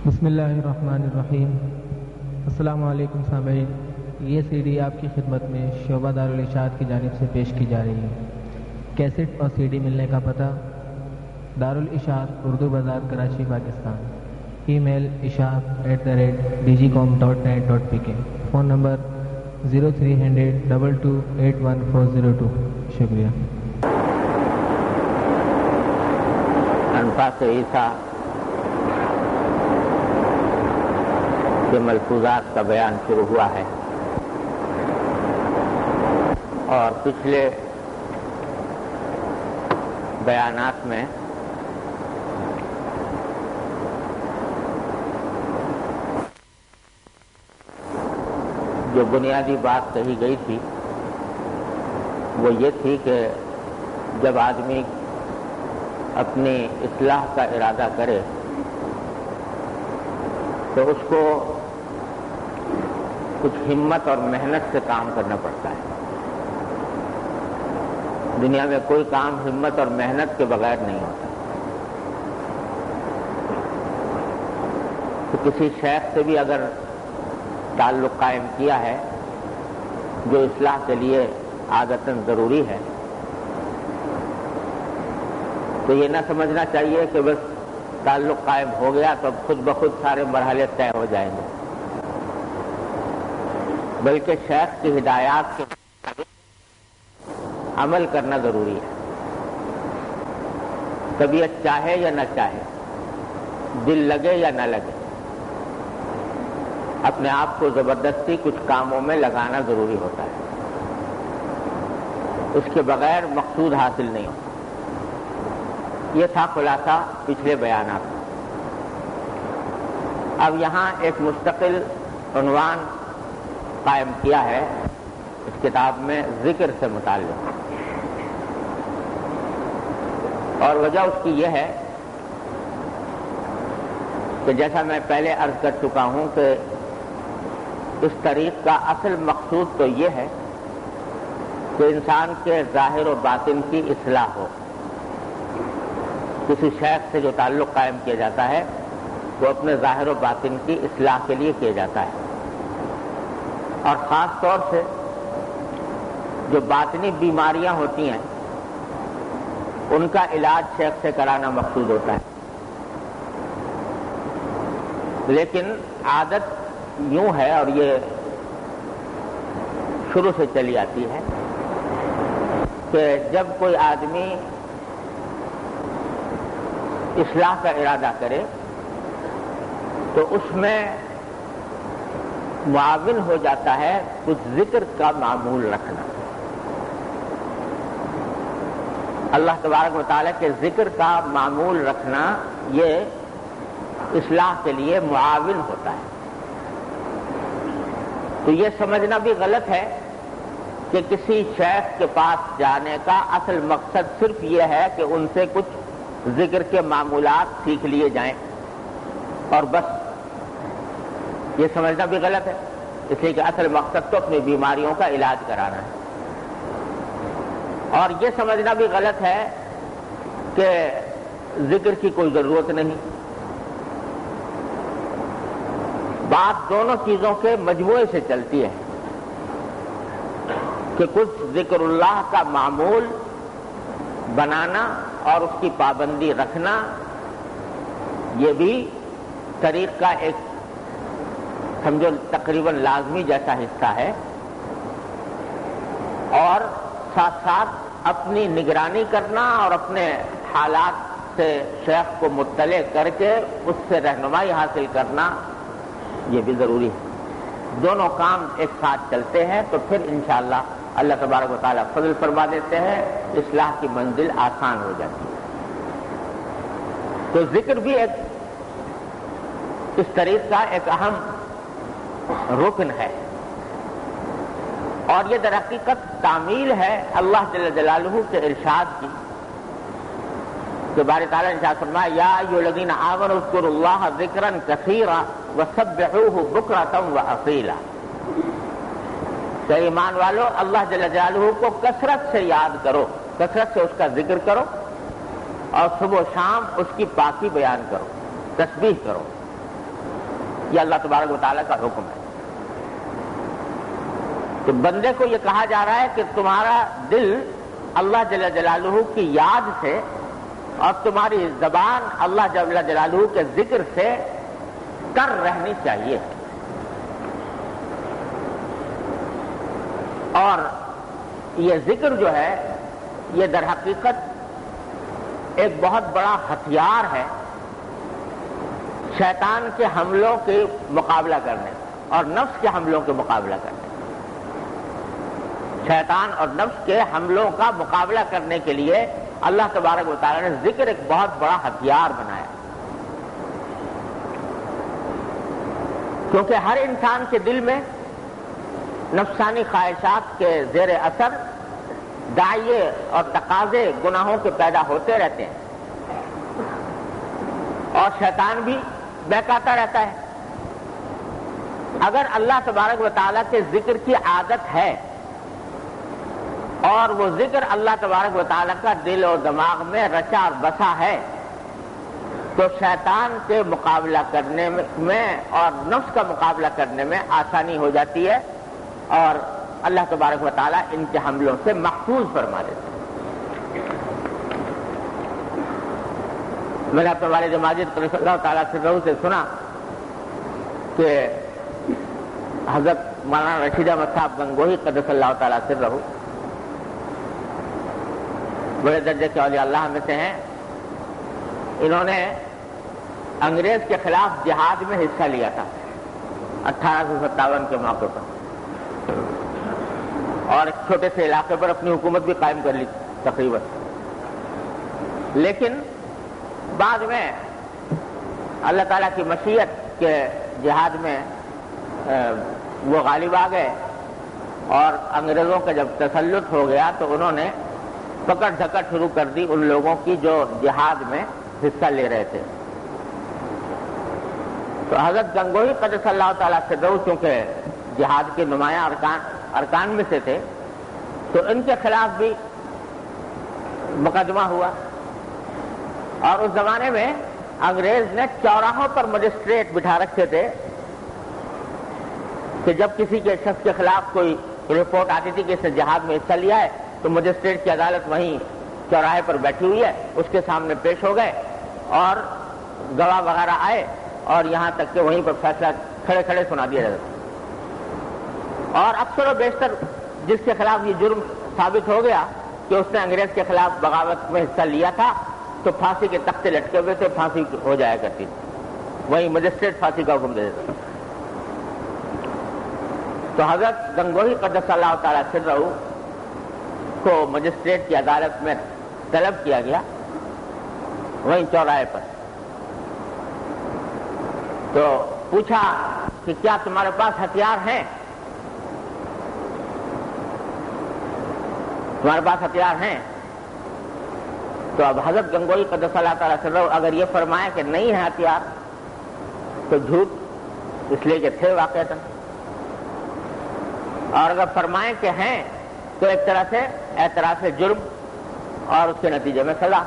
بسم اللہ الرحمن الرحیم۔ السلام علیکم سامعین، یہ سی ڈی آپ کی خدمت میں شعبہ دارالارشاد کی جانب سے پیش کی جا رہی ہے۔ کیسٹ اور سی ڈی ملنے کا پتہ: دارالارشاد، اردو بازار، کراچی، پاکستان۔ ای میل ishaq@dgcom.net.pk۔ Phone number 030022814002۔ شکریہ۔ انفاس عیسیٰ کے ملفوظات کا بیان شروع ہوا ہے، اور پچھلے بیانات میں جو بنیادی بات کہی گئی تھی وہ یہ تھی کہ جب آدمی اپنی اصلاح کا ارادہ کرے تو اس کو کچھ ہمت اور محنت سے کام کرنا پڑتا ہے۔ دنیا میں کوئی کام ہمت اور محنت کے بغیر نہیں ہوتا۔ تو کسی شیخ سے بھی اگر تعلق قائم کیا ہے جو اصلاح کے لیے عادتاً ضروری ہے، تو یہ نہ سمجھنا چاہیے کہ بس تعلق قائم ہو گیا تو اب خود بخود سارے مرحلے طے ہو جائیں گے، بلکہ شیخ کی ہدایات کے عمل کرنا ضروری ہے۔ طبیعت چاہے یا نہ چاہے، دل لگے یا نہ لگے، اپنے آپ کو زبردستی کچھ کاموں میں لگانا ضروری ہوتا ہے۔ اس کے بغیر مقصود حاصل نہیں ہوتا۔ یہ تھا خلاصہ پچھلے بیانات میں۔ اب یہاں ایک مستقل عنوان قائم کیا ہے اس کتاب میں ذکر سے متعلق، اور وجہ اس کی یہ ہے کہ جیسا میں پہلے عرض کر چکا ہوں کہ اس طریق کا اصل مقصود تو یہ ہے کہ انسان کے ظاہر و باطن کی اصلاح ہو۔ کسی شیخ سے جو تعلق قائم کیا جاتا ہے وہ اپنے ظاہر و باطن کی اصلاح کے لیے کیا جاتا ہے، اور خاص طور سے جو باطنی بیماریاں ہوتی ہیں ان کا علاج شیخ سے کرانا مقصود ہوتا ہے۔ لیکن عادت یوں ہے، اور یہ شروع سے چلی آتی ہے، کہ جب کوئی آدمی اصلاح کا ارادہ کرے تو اس میں معاون ہو جاتا ہے کچھ ذکر کا معمول رکھنا۔ اللہ تبارک و تعالیٰ کے ذکر کا معمول رکھنا یہ اصلاح کے لیے معاون ہوتا ہے۔ تو یہ سمجھنا بھی غلط ہے کہ کسی شیخ کے پاس جانے کا اصل مقصد صرف یہ ہے کہ ان سے کچھ ذکر کے معمولات سیکھ لیے جائیں اور بس۔ یہ سمجھنا بھی غلط ہے، اس لیے کہ اصل مقصد تو اپنی بیماریوں کا علاج کرانا ہے۔ اور یہ سمجھنا بھی غلط ہے کہ ذکر کی کوئی ضرورت نہیں۔ بات دونوں چیزوں کے مجموعے سے چلتی ہے کہ کچھ ذکر اللہ کا معمول بنانا اور اس کی پابندی رکھنا یہ بھی طریق کا ایک سمجھو تقریباً لازمی جیسا حصہ ہے، اور ساتھ ساتھ اپنی نگرانی کرنا اور اپنے حالات سے شیخ کو مطلع کر کے اس سے رہنمائی حاصل کرنا یہ بھی ضروری ہے۔ دونوں کام ایک ساتھ چلتے ہیں تو پھر انشاءاللہ اللہ تبارک و تعالیٰ فضل فرما دیتے ہیں، اصلاح کی منزل آسان ہو جاتی ہے۔ تو ذکر بھی ایک اس طریق کا ایک اہم رکن ہے، اور یہ در حقیقت تعمیل ہے اللہ جل جلالہ کے ارشاد کی کہ باری تعالیٰ نے ارشاد فرمایا یا ایھا الذین آمنوا اذکروا اللہ ذکرا کثیرا وسبحوہ بکرۃ واصیلا، کہ ایمان والو اللہ جل جلالہ کو کثرت سے یاد کرو، کثرت سے اس کا ذکر کرو، اور صبح و شام اس کی پاکی بیان کرو، تسبیح کرو، یہ اللہ تبارک و تعالیٰ کا حکم ہے. تو بندے کو یہ کہا جا رہا ہے کہ تمہارا دل اللہ جل جلالہ کی یاد سے اور تمہاری زبان اللہ جل جلالہ کے ذکر سے کر رہنی چاہیے. اور یہ ذکر جو ہے یہ در حقیقت ایک بہت بڑا ہتھیار ہے شیطان کے حملوں کے مقابلہ کرنے اور نفس کے حملوں کے مقابلہ کرنے. شیطان اور نفس کے حملوں کا مقابلہ کرنے کے لیے اللہ تبارک و تعالیٰ نے ذکر ایک بہت بڑا ہتھیار بنایا. کیونکہ ہر انسان کے دل میں نفسانی خواہشات کے زیر اثر داعیے اور تقاضے گناہوں کے پیدا ہوتے رہتے ہیں اور شیطان بھی بہکاتا رہتا ہے. اگر اللہ تبارک و تعالیٰ کے ذکر کی عادت ہے اور وہ ذکر اللہ تبارک و تعالیٰ کا دل اور دماغ میں رچا اور بسا ہے تو شیطان کے مقابلہ کرنے میں اور نفس کا مقابلہ کرنے میں آسانی ہو جاتی ہے اور اللہ تبارک و تعالیٰ ان کے حملوں سے محفوظ فرما دیتے ہیں. میں نے اپنے والد ماجد صلی اللہ تعالیٰ سے سنا کہ حضرت مولانا رشید احمد صاحب گنگوہی قدس اللہ تعالیٰ سرہ بڑے درجے کے اولیاء اللہ میں سے ہیں. انہوں نے انگریز کے خلاف جہاد میں حصہ لیا تھا 1857 کے موقع پر اور ایک چھوٹے سے علاقے پر اپنی حکومت بھی قائم کر لی تقریباً. لیکن بعد میں اللہ تعالیٰ کی مشیت کے جہاد میں وہ غالب آ گئے اور انگریزوں کا جب تسلط ہو گیا تو انہوں نے پکڑ دھکڑ شروع کر دی ان لوگوں کی جو جہاد میں حصہ لے رہے تھے. تو حضرت گنگوہی قدس اللہ تعالیٰ سے چونکہ جہاد کے نمایاں ارکان میں سے تھے تو ان کے خلاف بھی مقدمہ ہوا. اور اس زمانے میں انگریز نے چوراہوں پر مجسٹریٹ بٹھا رکھے تھے کہ جب کسی کے شخص کے خلاف کوئی رپورٹ آتی تھی کہ اس نے جہاد میں حصہ لیا ہے تو مجسٹریٹ کی عدالت وہیں چوراہے پر بیٹھی ہوئی ہے, اس کے سامنے پیش ہو گئے اور گواہ وغیرہ آئے اور یہاں تک کہ وہیں پر فیصلہ کھڑے کھڑے سنا دیا جاتا. اور اکثر و بیشتر جس کے خلاف یہ جرم ثابت ہو گیا کہ اس نے انگریز کے خلاف بغاوت میں حصہ لیا تھا تو پھانسی کے تختے لٹکے ہوئے تھے, پھانسی ہو جایا کرتی تھی, وہیں مجسٹریٹ پھانسی کا حکم دے دیتا. تو حضرت گنگوہی قدس اللہ تعالیٰ سرہ کو مجسٹریٹ کی عدالت میں طلب کیا گیا وہیں چوراہے پر. تو پوچھا کہ کیا تمہارے پاس ہتھیار ہیں؟ تمہارے پاس ہتھیار ہیں؟ تو اب حضرت گنگوہی قدس اللہ تعالیٰ سرہ اگر یہ فرمایا کہ نہیں ہے ہتھیار تو جھوٹ اس لیے کہ تھے واقعتاً, اور اگر فرمائیں کہ ہیں تو ایک طرح سے اعتراف جرم اور اس کے نتیجے میں سزا.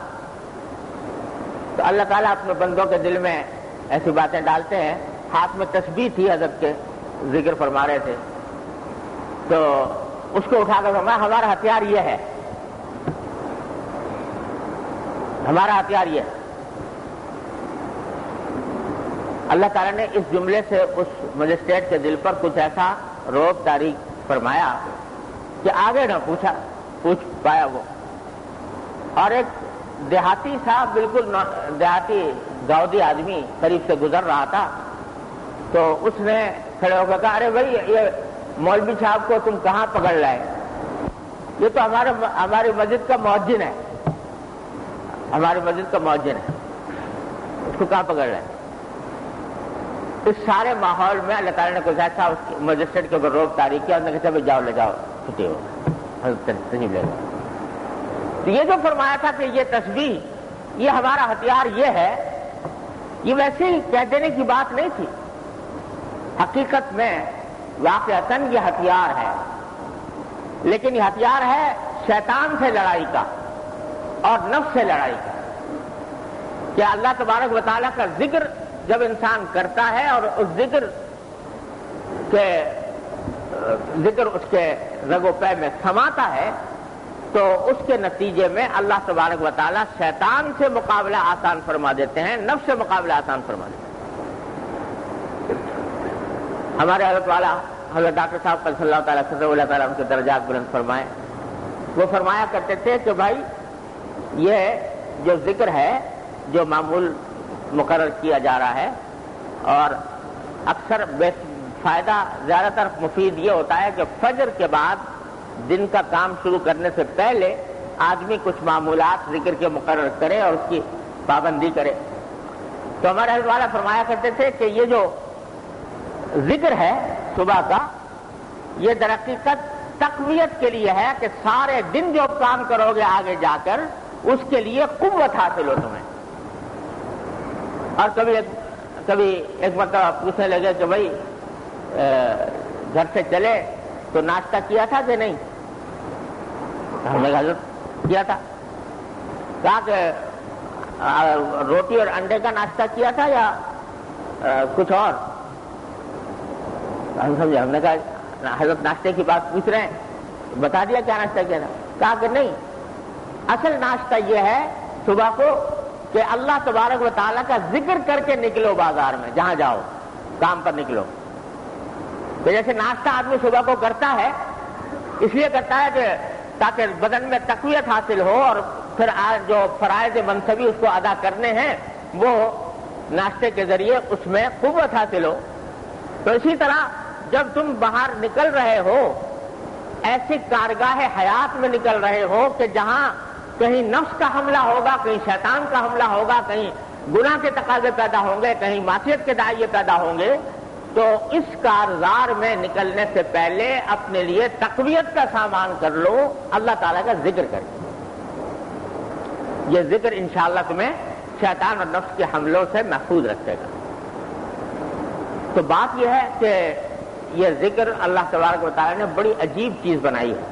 تو اللہ تعالیٰ اپنے بندوں کے دل میں ایسی باتیں ڈالتے ہیں. ہاتھ میں تسبیح تھی حضرت کے, ذکر فرما رہے تھے, تو اس کو اٹھا کر فرمایا ہمارا ہتھیار یہ ہے, ہمارا ہتھیار یہ ہے. اللہ تعالیٰ نے اس جملے سے اس مجسٹریٹ کے دل پر کچھ ایسا رعب طاری فرمایا کہ آگے نہ پوچھ پایا وہ. اور ایک دیہاتی صاحب, بالکل دیہاتی گاؤدی آدمی قریب سے گزر رہا تھا تو اس نے کھڑے ہو کر کہا ارے بھائی یہ مولوی صاحب کو تم کہاں پکڑ لائے؟ یہ تو ہماری مسجد کا مؤذن ہے, ہماری مسجد کا مؤذن ہے, اس کو کہاں پکڑ لائے؟ اس سارے ماحول میں اللہ تعالیٰ نے کچھ ایسا اس مجسٹریٹ کے اوپر روک طاری کیا, انہوں نے کہا جاؤ لے جاؤ چھٹی ہو, تسبیح لے جاؤ. تو یہ جو فرمایا تھا کہ یہ تسبیح یہ ہمارا ہتھیار یہ ہے, یہ ویسے ہی کہہ دینے کی بات نہیں تھی. حقیقت میں واقعتاً یہ ہتھیار ہے, لیکن یہ ہتھیار ہے شیطان سے لڑائی کا اور نفس سے لڑائی کا. کہ اللہ تبارک و تعالیٰ کا ذکر جب انسان کرتا ہے اور اس ذکر اس کے رگ و پے میں سماتا ہے تو اس کے نتیجے میں اللہ تبارک و تعالیٰ شیطان سے مقابلہ آسان فرما دیتے ہیں، نفس سے مقابلہ آسان فرما دیتے ہیں۔ ہمارے حضرت والا حضرت ڈاکٹر صاحب صلی اللہ تعالیٰ صلی اللہ تعالیٰ ان کے درجات بلند فرمائے، وہ فرمایا کرتے تھے کہ بھائی یہ جو ذکر ہے جو معمول مقرر کیا جا رہا ہے، اور اکثر فائدہ زیادہ تر مفید یہ ہوتا ہے کہ فجر کے بعد دن کا کام شروع کرنے سے پہلے آدمی کچھ معمولات ذکر کے مقرر کرے اور اس کی پابندی کرے۔ تو ہمارے حضرت والا فرمایا کرتے تھے کہ یہ جو ذکر ہے صبح کا، یہ در حقیقت تقویت کے لیے ہے کہ سارے دن جو کام کرو گے آگے جا کر اس کے لیے قوت حاصل ہو تمہیں۔ اور کبھی ایک مرتبہ پوچھنے لگے کہ بھائی گھر سے چلے تو ناشتہ کیا تھا کہ نہیں؟ ہم نے حضرت کیا تھا۔ کہا کہ روٹی اور انڈے کا ناشتہ کیا تھا یا کچھ اور؟ ہم سمجھے، ہم نے کہا حضرت ناشتے کی بات پوچھ رہے ہیں، بتا دیا کیا ناشتہ کیا تھا؟ کہا کہ نہیں، اصل ناشتہ یہ ہے صبح کو کہ اللہ تبارک و تعالیٰ کا ذکر کر کے نکلو بازار میں، جہاں جاؤ کام پر نکلو۔ تو جیسے ناشتہ آدمی صبح کو کرتا ہے اس لیے کرتا ہے کہ تاکہ بدن میں تقویت حاصل ہو اور پھر جو فرائض منصبی اس کو ادا کرنے ہیں وہ ناشتے کے ذریعے اس میں قوت حاصل ہو۔ تو اسی طرح جب تم باہر نکل رہے ہو، ایسی کارگاہ حیات میں نکل رہے ہو کہ جہاں کہیں نفس کا حملہ ہوگا، کہیں شیطان کا حملہ ہوگا، کہیں گناہ کے تقاضے پیدا ہوں گے، کہیں معصیت کے داعیے پیدا ہوں گے، تو اس کارزار میں نکلنے سے پہلے اپنے لیے تقویت کا سامان کر لو، اللہ تعالیٰ کا ذکر کر کے۔ یہ ذکر انشاءاللہ تمہیں شیطان اور نفس کے حملوں سے محفوظ رکھے گا۔ تو بات یہ ہے کہ یہ ذکر اللہ تبارک و تعالیٰ نے بڑی عجیب چیز بنائی ہے،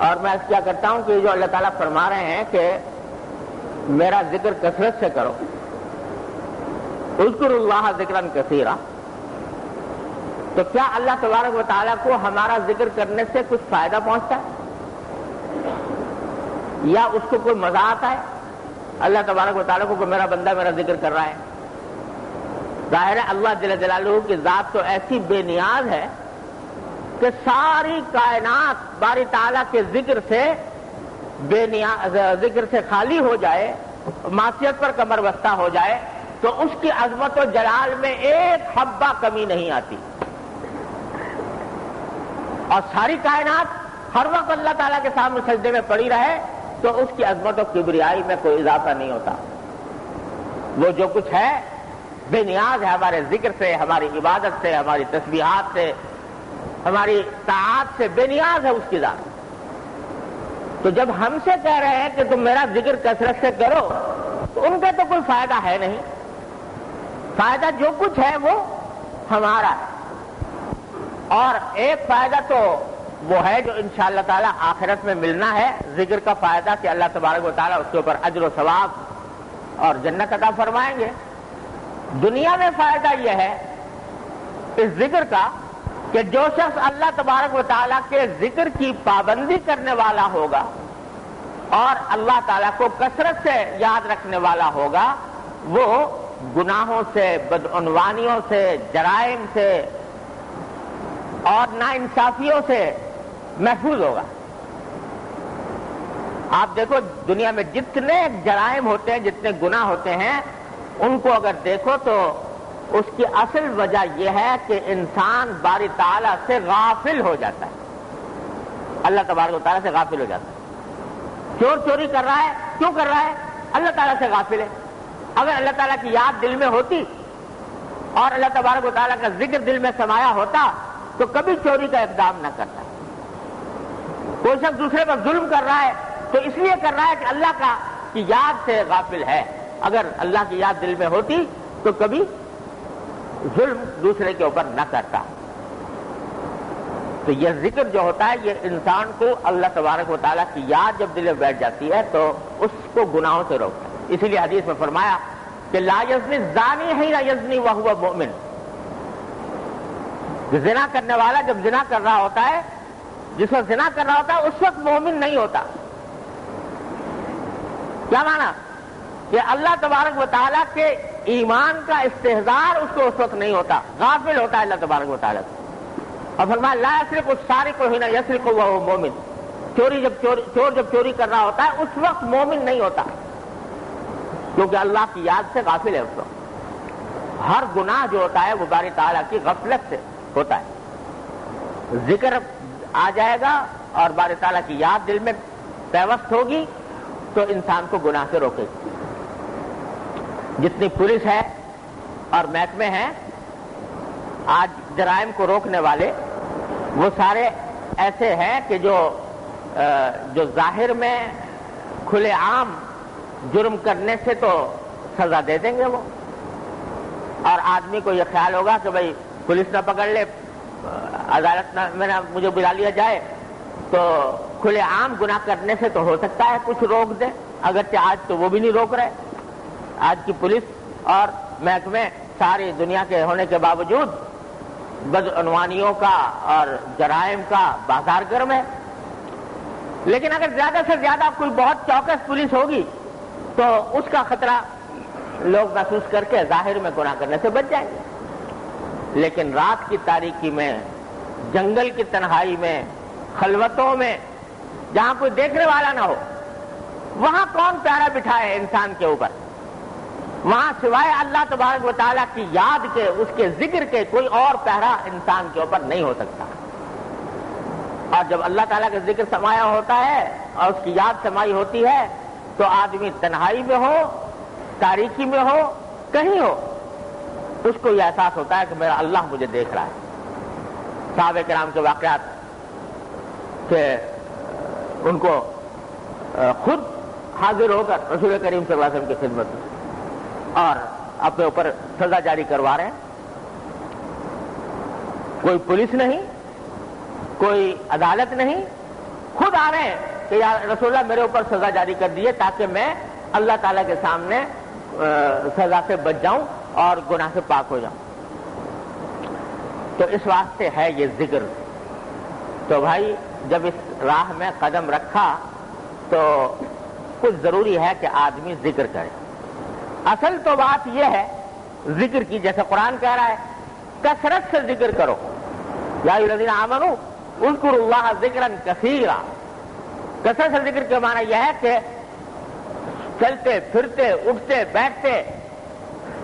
اور میں کیا کرتا ہوں کہ جو اللہ تعالیٰ فرما رہے ہیں کہ میرا ذکر کثرت سے کرو، اذکروا اللہ ذکرا کثیرا، تو کیا اللہ تبارک و تعالیٰ کو ہمارا ذکر کرنے سے کچھ فائدہ پہنچتا ہے یا اس کو کوئی مزہ آتا ہے؟ اللہ تبارک و تعالیٰ کو کہ میرا بندہ میرا ذکر کر رہا ہے۔ ظاہر ہے اللہ جل جلالہ کی ذات تو ایسی بے نیاز ہے کہ ساری کائنات باری تعالیٰ کے ذکر سے بے نیاز، ذکر سے خالی ہو جائے، معصیت پر کمر بستہ ہو جائے تو اس کی عظمت و جلال میں ایک حبہ کمی نہیں آتی، اور ساری کائنات ہر وقت اللہ تعالیٰ کے سامنے سجدے میں پڑی رہے تو اس کی عظمت و کبریائی میں کوئی اضافہ نہیں ہوتا۔ وہ جو کچھ ہے بے نیاز ہے ہمارے ذکر سے، ہماری عبادت سے، ہماری تسبیحات سے، ہماری طاعات سے، بے نیاز ہے اس کی ذات۔ تو جب ہم سے کہہ رہے ہیں کہ تم میرا ذکر کثرت سے کرو تو ان کا تو کوئی فائدہ ہے نہیں، فائدہ جو کچھ ہے وہ ہمارا ہے، اور ایک فائدہ تو وہ ہے جو انشاءاللہ تعالی آخرت میں ملنا ہے، ذکر کا فائدہ کہ اللہ تبارک و تعالیٰ اس کے اوپر اجر و ثواب اور جنت عطا فرمائیں گے۔ دنیا میں فائدہ یہ ہے اس ذکر کا کہ جو شخص اللہ تبارک و تعالیٰ کے ذکر کی پابندی کرنے والا ہوگا اور اللہ تعالیٰ کو کثرت سے یاد رکھنے والا ہوگا، وہ گناہوں سے، بدعنوانیوں سے، جرائم سے اور ناانصافیوں سے محفوظ ہوگا۔ آپ دیکھو دنیا میں جتنے جرائم ہوتے ہیں، جتنے گناہ ہوتے ہیں، ان کو اگر دیکھو تو اس کی اصل وجہ یہ ہے کہ انسان باری تعالیٰ سے غافل ہو جاتا ہے، اللہ تبارک و تعالیٰ سے غافل ہو جاتا ہے۔ چور چوری کر رہا ہے، کیوں کر رہا ہے؟ اللہ تعالیٰ سے غافل ہے۔ اگر اللہ تعالیٰ کی یاد دل میں ہوتی اور اللہ تبارک و تعالیٰ کا ذکر دل میں سمایا ہوتا تو کبھی چوری کا اقدام نہ کرتا۔ کوئی شخص دوسرے پر ظلم کر رہا ہے تو اس لیے کر رہا ہے کہ اللہ کی یاد سے غافل ہے۔ اگر اللہ کی یاد دل میں ہوتی تو کبھی ظلم دوسرے کے اوپر نہ کرتا۔ تو یہ ذکر جو ہوتا ہے یہ انسان کو اللہ تبارک و تعالیٰ کی یاد جب دل میں بیٹھ جاتی ہے تو اس کو گناہوں سے روکتا ہے۔ اسی لیے حدیث میں فرمایا کہ لا یزنی زانی حین یزنی وہو مؤمن، زنا کرنے والا جب زنا کر رہا ہوتا ہے، جس وقت زنا کر رہا ہوتا ہے اس وقت مومن نہیں ہوتا۔ کیا معنی؟ کہ اللہ تبارک و تعالیٰ کے ایمان کا استحضار اس کو اس وقت نہیں ہوتا، غافل ہوتا ہے اللہ تبارک و تعالیٰ سے۔ اور فرمایا لا یسرق السارق حین یسرق وہو مؤمن، چور جب چوری کر رہا ہوتا ہے اس وقت مومن نہیں ہوتا، کیونکہ اللہ کی یاد سے غافل ہے اس وقت۔ ہر گناہ جو ہوتا ہے وہ باری تعالیٰ کی غفلت سے ہوتا ہے۔ ذکر آ جائے گا اور باری تعالیٰ کی یاد دل میں پیوست ہوگی تو انسان کو گناہ سے روکے گی۔ جتنی پولیس ہے اور محکمے ہیں آج جرائم کو روکنے والے، وہ سارے ایسے ہیں کہ جو ظاہر میں کھلے عام جرم کرنے سے تو سزا دے دیں گے وہ، اور آدمی کو یہ خیال ہوگا کہ بھئی پولیس نہ پکڑ لے، عدالت میں نہ مجھے بلا لیا جائے، تو کھلے عام گناہ کرنے سے تو ہو سکتا ہے کچھ روک دے، اگرچہ آج تو وہ بھی نہیں روک رہے۔ آج کی پولیس اور محکمے ساری دنیا کے ہونے کے باوجود بدعنوانیوں کا اور جرائم کا بازار گرم ہے۔ لیکن اگر زیادہ سے زیادہ کوئی بہت چوکس پولیس ہوگی تو اس کا خطرہ لوگ محسوس کر کے ظاہر میں گناہ کرنے سے بچ جائیں گے۔ لیکن رات کی تاریکی میں، جنگل کی تنہائی میں، خلوتوں میں، جہاں کوئی دیکھنے والا نہ ہو، وہاں کون پیارا بٹھائے انسان کے اوپر؟ وہاں سوائے اللہ تبارک و تعالیٰ کی یاد کے، اس کے ذکر کے، کوئی اور پہرا انسان کے اوپر نہیں ہو سکتا۔ اور جب اللہ تعالیٰ کا ذکر سمایا ہوتا ہے اور اس کی یاد سمائی ہوتی ہے تو آدمی تنہائی میں ہو، تاریکی میں ہو، کہیں ہو، اس کو یہ احساس ہوتا ہے کہ میرا اللہ مجھے دیکھ رہا ہے۔ صحابہ کرام کے واقعات کہ ان کو خود حاضر ہو کر رسول کریم صلی اللہ علیہ وسلم کی خدمت میں اور اپنے اوپر سزا جاری کروا رہے ہیں، کوئی پولیس نہیں، کوئی عدالت نہیں، خود آ رہے ہیں کہ یا رسول اللہ میرے اوپر سزا جاری کر دیے تاکہ میں اللہ تعالیٰ کے سامنے سزا سے بچ جاؤں اور گناہ سے پاک ہو جاؤں۔ تو اس واسطے ہے یہ ذکر۔ تو بھائی جب اس راہ میں قدم رکھا تو کچھ ضروری ہے کہ آدمی ذکر کرے۔ اصل تو بات یہ ہے ذکر کی، جیسے قرآن کہہ رہا ہے کثرت سے ذکر کرو، یا ایھا الذین آمنوا اذکروا اللہ ذکرا کثیرا۔ کثرت سے ذکر کے معنی یہ ہے کہ چلتے پھرتے اٹھتے بیٹھتے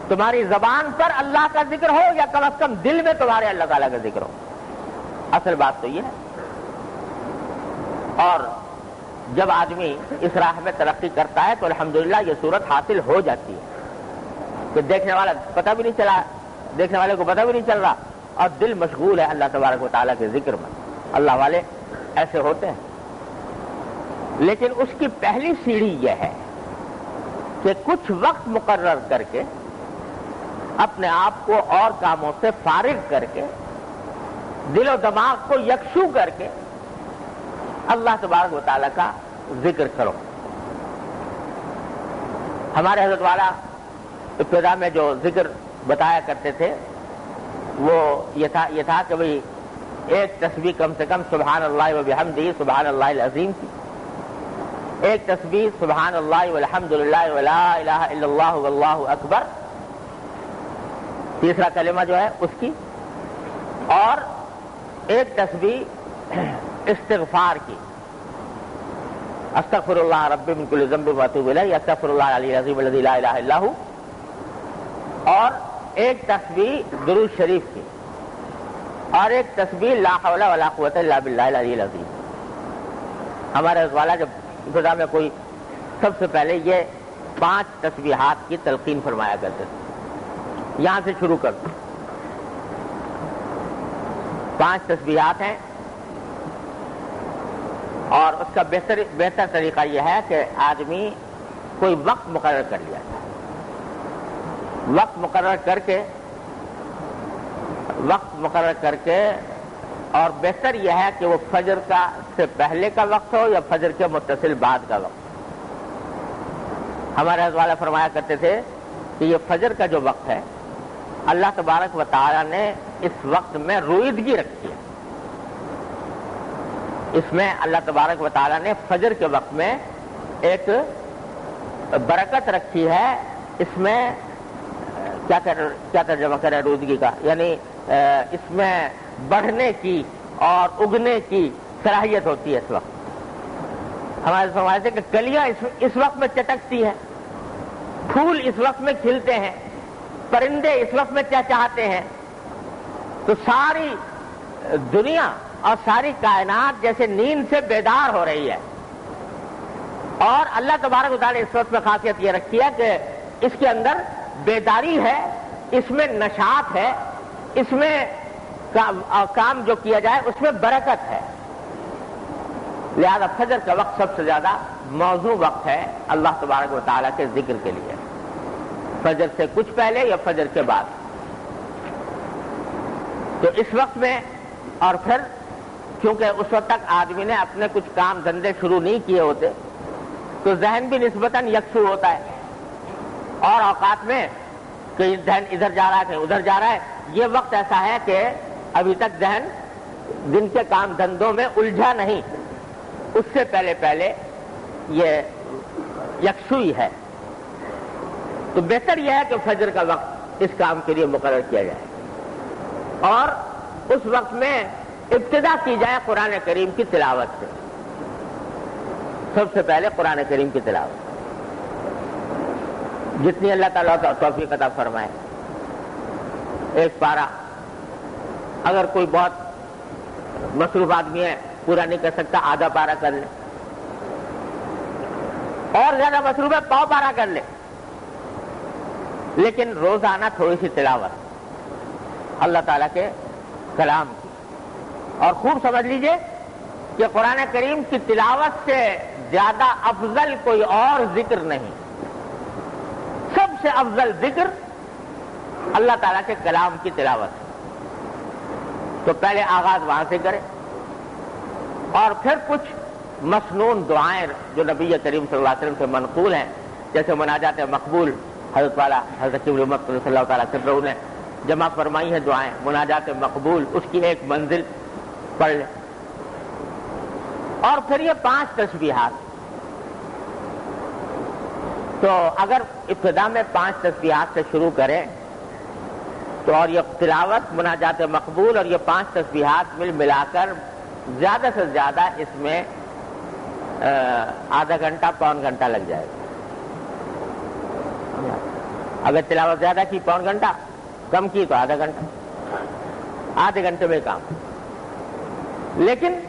تمہاری زبان پر اللہ کا ذکر ہو، یا کم از کم دل میں تمہارے اللہ تعالیٰ کا ذکر ہو۔ اصل بات تو یہ ہے۔ اور جب آدمی اس راہ میں ترقی کرتا ہے تو الحمدللہ یہ صورت حاصل ہو جاتی ہے کہ دیکھنے والا پتہ بھی نہیں چلا، دیکھنے والے کو پتہ بھی نہیں چل رہا اور دل مشغول ہے اللہ تبارک و تعالیٰ کے ذکر میں۔ اللہ والے ایسے ہوتے ہیں۔ لیکن اس کی پہلی سیڑھی یہ ہے کہ کچھ وقت مقرر کر کے اپنے آپ کو اور کاموں سے فارغ کر کے دل و دماغ کو یکسو کر کے اللہ تبارک و تعالیٰ کا ذکر کرو۔ ہمارے حضرت والا ابتدا میں جو ذکر بتایا کرتے تھے وہ یہ تھا کہ بھئی ایک تسبیح کم سے کم سبحان اللہ و بحمدہ سبحان اللہ العظیم کی، ایک تسبیح سبحان اللہ والحمدللہ ولا الہ الا اللہ واللہ اکبر، تیسرا کلمہ جو ہے اس کی، اور ایک تسبیح استغفار کی، استغفر اللہ ربی من کل ذنب واتوب الیہ، استغفر اللہ العلی العظیم الذی لا الہ الا ہو، اور ایک تسبیح درود شریف کی، اور ایک تسبیح لا حول ولا قوۃ الا باللہ العلی العظیم۔ ہمارے حضرت والا جب ابتدا میں کوئی سب سے پہلے یہ 5 تسبیحات کی تلقین فرمایا کرتے تھے۔ یہاں سے شروع کر دو، 5 تسبیحات ہیں، اور اس کا بہتر طریقہ یہ ہے کہ آدمی کوئی وقت مقرر کر لیا جائے، وقت مقرر کر کے اور بہتر یہ ہے کہ وہ فجر کا سے پہلے کا وقت ہو یا فجر کے متصل بعد کا وقت۔ ہمارے حضرت والا فرمایا کرتے تھے کہ یہ فجر کا جو وقت ہے اللہ تبارک و تعالی نے اس وقت میں رویدگی رکھی ہے. اس میں اللہ تبارک و تعالی نے فجر کے وقت میں ایک برکت رکھی ہے. اس میں کیا ترجمہ کرے رویدگی کا، یعنی اس میں بڑھنے کی اور اگنے کی صلاحیت ہوتی ہے. اس وقت ہمارے سمجھتے کہ کلیاں اس وقت میں چٹکتی ہیں، پھول اس وقت میں کھلتے ہیں، پرندے اس وقت میں چہچہاتے ہیں. تو ساری دنیا اور ساری کائنات جیسے نیند سے بیدار ہو رہی ہے. اور اللہ تبارک و تعالی اس وقت میں خاصیت یہ رکھی ہے کہ اس کے اندر بیداری ہے، اس میں نشاط ہے، اس میں کام جو کیا جائے اس میں برکت ہے. لہذا فجر کا وقت سب سے زیادہ موزوں وقت ہے اللہ تبارک و تعالیٰ کے ذکر کے لیے. فجر سے کچھ پہلے یا فجر کے بعد. تو اس وقت میں اور پھر کیونکہ اس وقت تک آدمی نے اپنے کچھ کام دھندے شروع نہیں کیے ہوتے تو ذہن بھی نسبتاً یکسو ہوتا ہے. اور اوقات میں کہیں ذہن ادھر جا رہا ہے کہیں ادھر جا رہا ہے. یہ وقت ایسا ہے کہ ابھی تک ذہن دن کے کام دھندوں میں الجھا نہیں، اس سے پہلے یہ یکسوئی ہے. تو بہتر یہ ہے کہ فجر کا وقت اس کام کے لیے مقرر کیا جائے اور اس وقت میں ابتدا کی جائے قرآن کریم کی تلاوت سے. سب سے پہلے قرآن کریم کی تلاوت جتنی اللہ تعالیٰ توفیق عطا فرمائے. ایک پارہ اگر کوئی بہت مصروف آدمی ہے پورا نہیں کر سکتا آدھا پارہ کر لے، اور زیادہ مصروف ہے پاؤ پارہ کر لے. لیکن روزانہ تھوڑی سی تلاوت اللہ تعالیٰ کے کلام کی. اور خوب سمجھ لیجئے کہ قرآن کریم کی تلاوت سے زیادہ افضل کوئی اور ذکر نہیں. سب سے افضل ذکر اللہ تعالیٰ کے کلام کی تلاوت. تو پہلے آغاز وہاں سے کرے اور پھر کچھ مسنون دعائیں جو نبی کریم صلی اللہ علیہ وسلم سے منقول ہیں، جیسے مناجات مقبول حضرت والا حضرت امت صلی اللہ تعالیٰ عنہ نے جمع فرمائی ہیں دعائیں. مناجات مقبول اس کی ایک منزل پڑھ لیں. اور پھر یہ 5 تسبیحات. تو اگر ابتدا میں 5 تسبیحات سے شروع کریں تو اور یہ تلاوت مناجات مقبول اور یہ 5 تسبیحات ملا کر زیادہ سے زیادہ اس میں آدھا گھنٹہ پون گھنٹہ لگ جائے گا. اگر تلاوت زیادہ کی پون گھنٹہ، کم کی تو آدھا گھنٹہ، آدھے گھنٹے میں کام. لیکن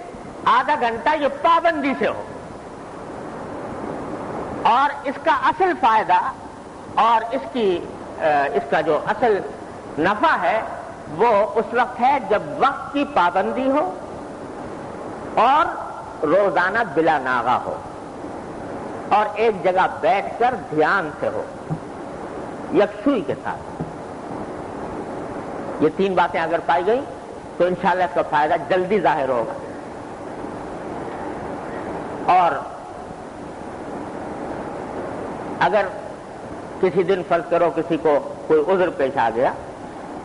آدھا گھنٹہ یہ پابندی سے ہو. اور اس کا اصل فائدہ اور اس کا جو اصل نفع ہے وہ اس وقت ہے جب وقت کی پابندی ہو اور روزانہ بلا ناغہ ہو اور ایک جگہ بیٹھ کر دھیان سے ہو، یکسوئی کے ساتھ. یہ 3 باتیں اگر پائی گئی تو انشاءاللہ اس کا فائدہ جلدی ظاہر ہوگا. اور اگر کسی دن فرض کرو کسی کو کوئی عذر پیش آ گیا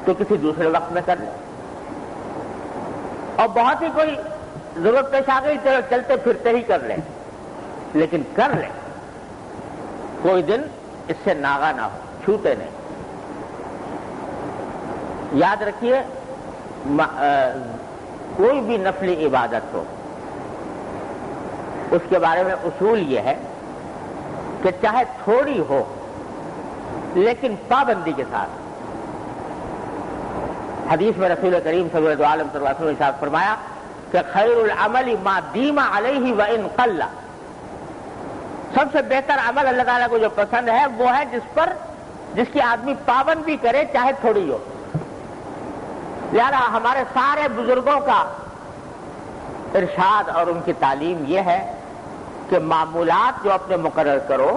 تو کسی دوسرے وقت میں کر لیں. اور بہت ہی کوئی ضرورت پیش آ گئی تو چلتے پھرتے ہی کر لیں، لیکن کر لیں. کوئی دن اس سے ناغا نہ ہو، چھوٹے نہیں. یاد رکھیے کوئی بھی نفلی عبادت ہو اس کے بارے میں اصول یہ ہے کہ چاہے تھوڑی ہو لیکن پابندی کے ساتھ. حدیث میں رسول کریم صلی اللہ علیہ وسلم نے ارشاد فرمایا کہ خیر العمل ما دیم علیہ وان قل. سب سے بہتر عمل اللہ تعالیٰ کو جو پسند ہے وہ ہے جس کی آدمی پابندی کرے چاہے تھوڑی ہو. لہذا ہمارے سارے بزرگوں کا ارشاد اور ان کی تعلیم یہ ہے کہ معمولات جو اپنے مقرر کرو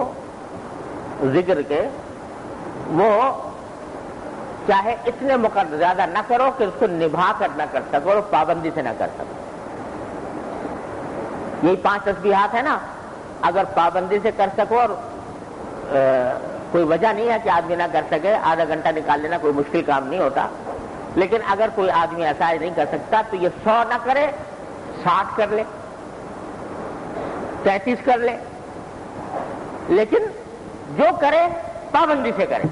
ذکر کے وہ چاہے اتنے مقرر زیادہ نہ کرو کہ اس کو نبھا کر نہ کر سکو اور پابندی سے نہ کر سکو. یہی 5 تسبیحات ہیں نا، اگر پابندی سے کر سکو اور کوئی وجہ نہیں ہے کہ آدمی نہ کر سکے، آدھا گھنٹہ نکال لینا کوئی مشکل کام نہیں ہوتا، لیکن اگر کوئی آدمی ایسا نہیں کر سکتا تو یہ 100 نہ کرے، 60 کر لے، 33 کر لے، لیکن جو کرے پابندی سے کرے،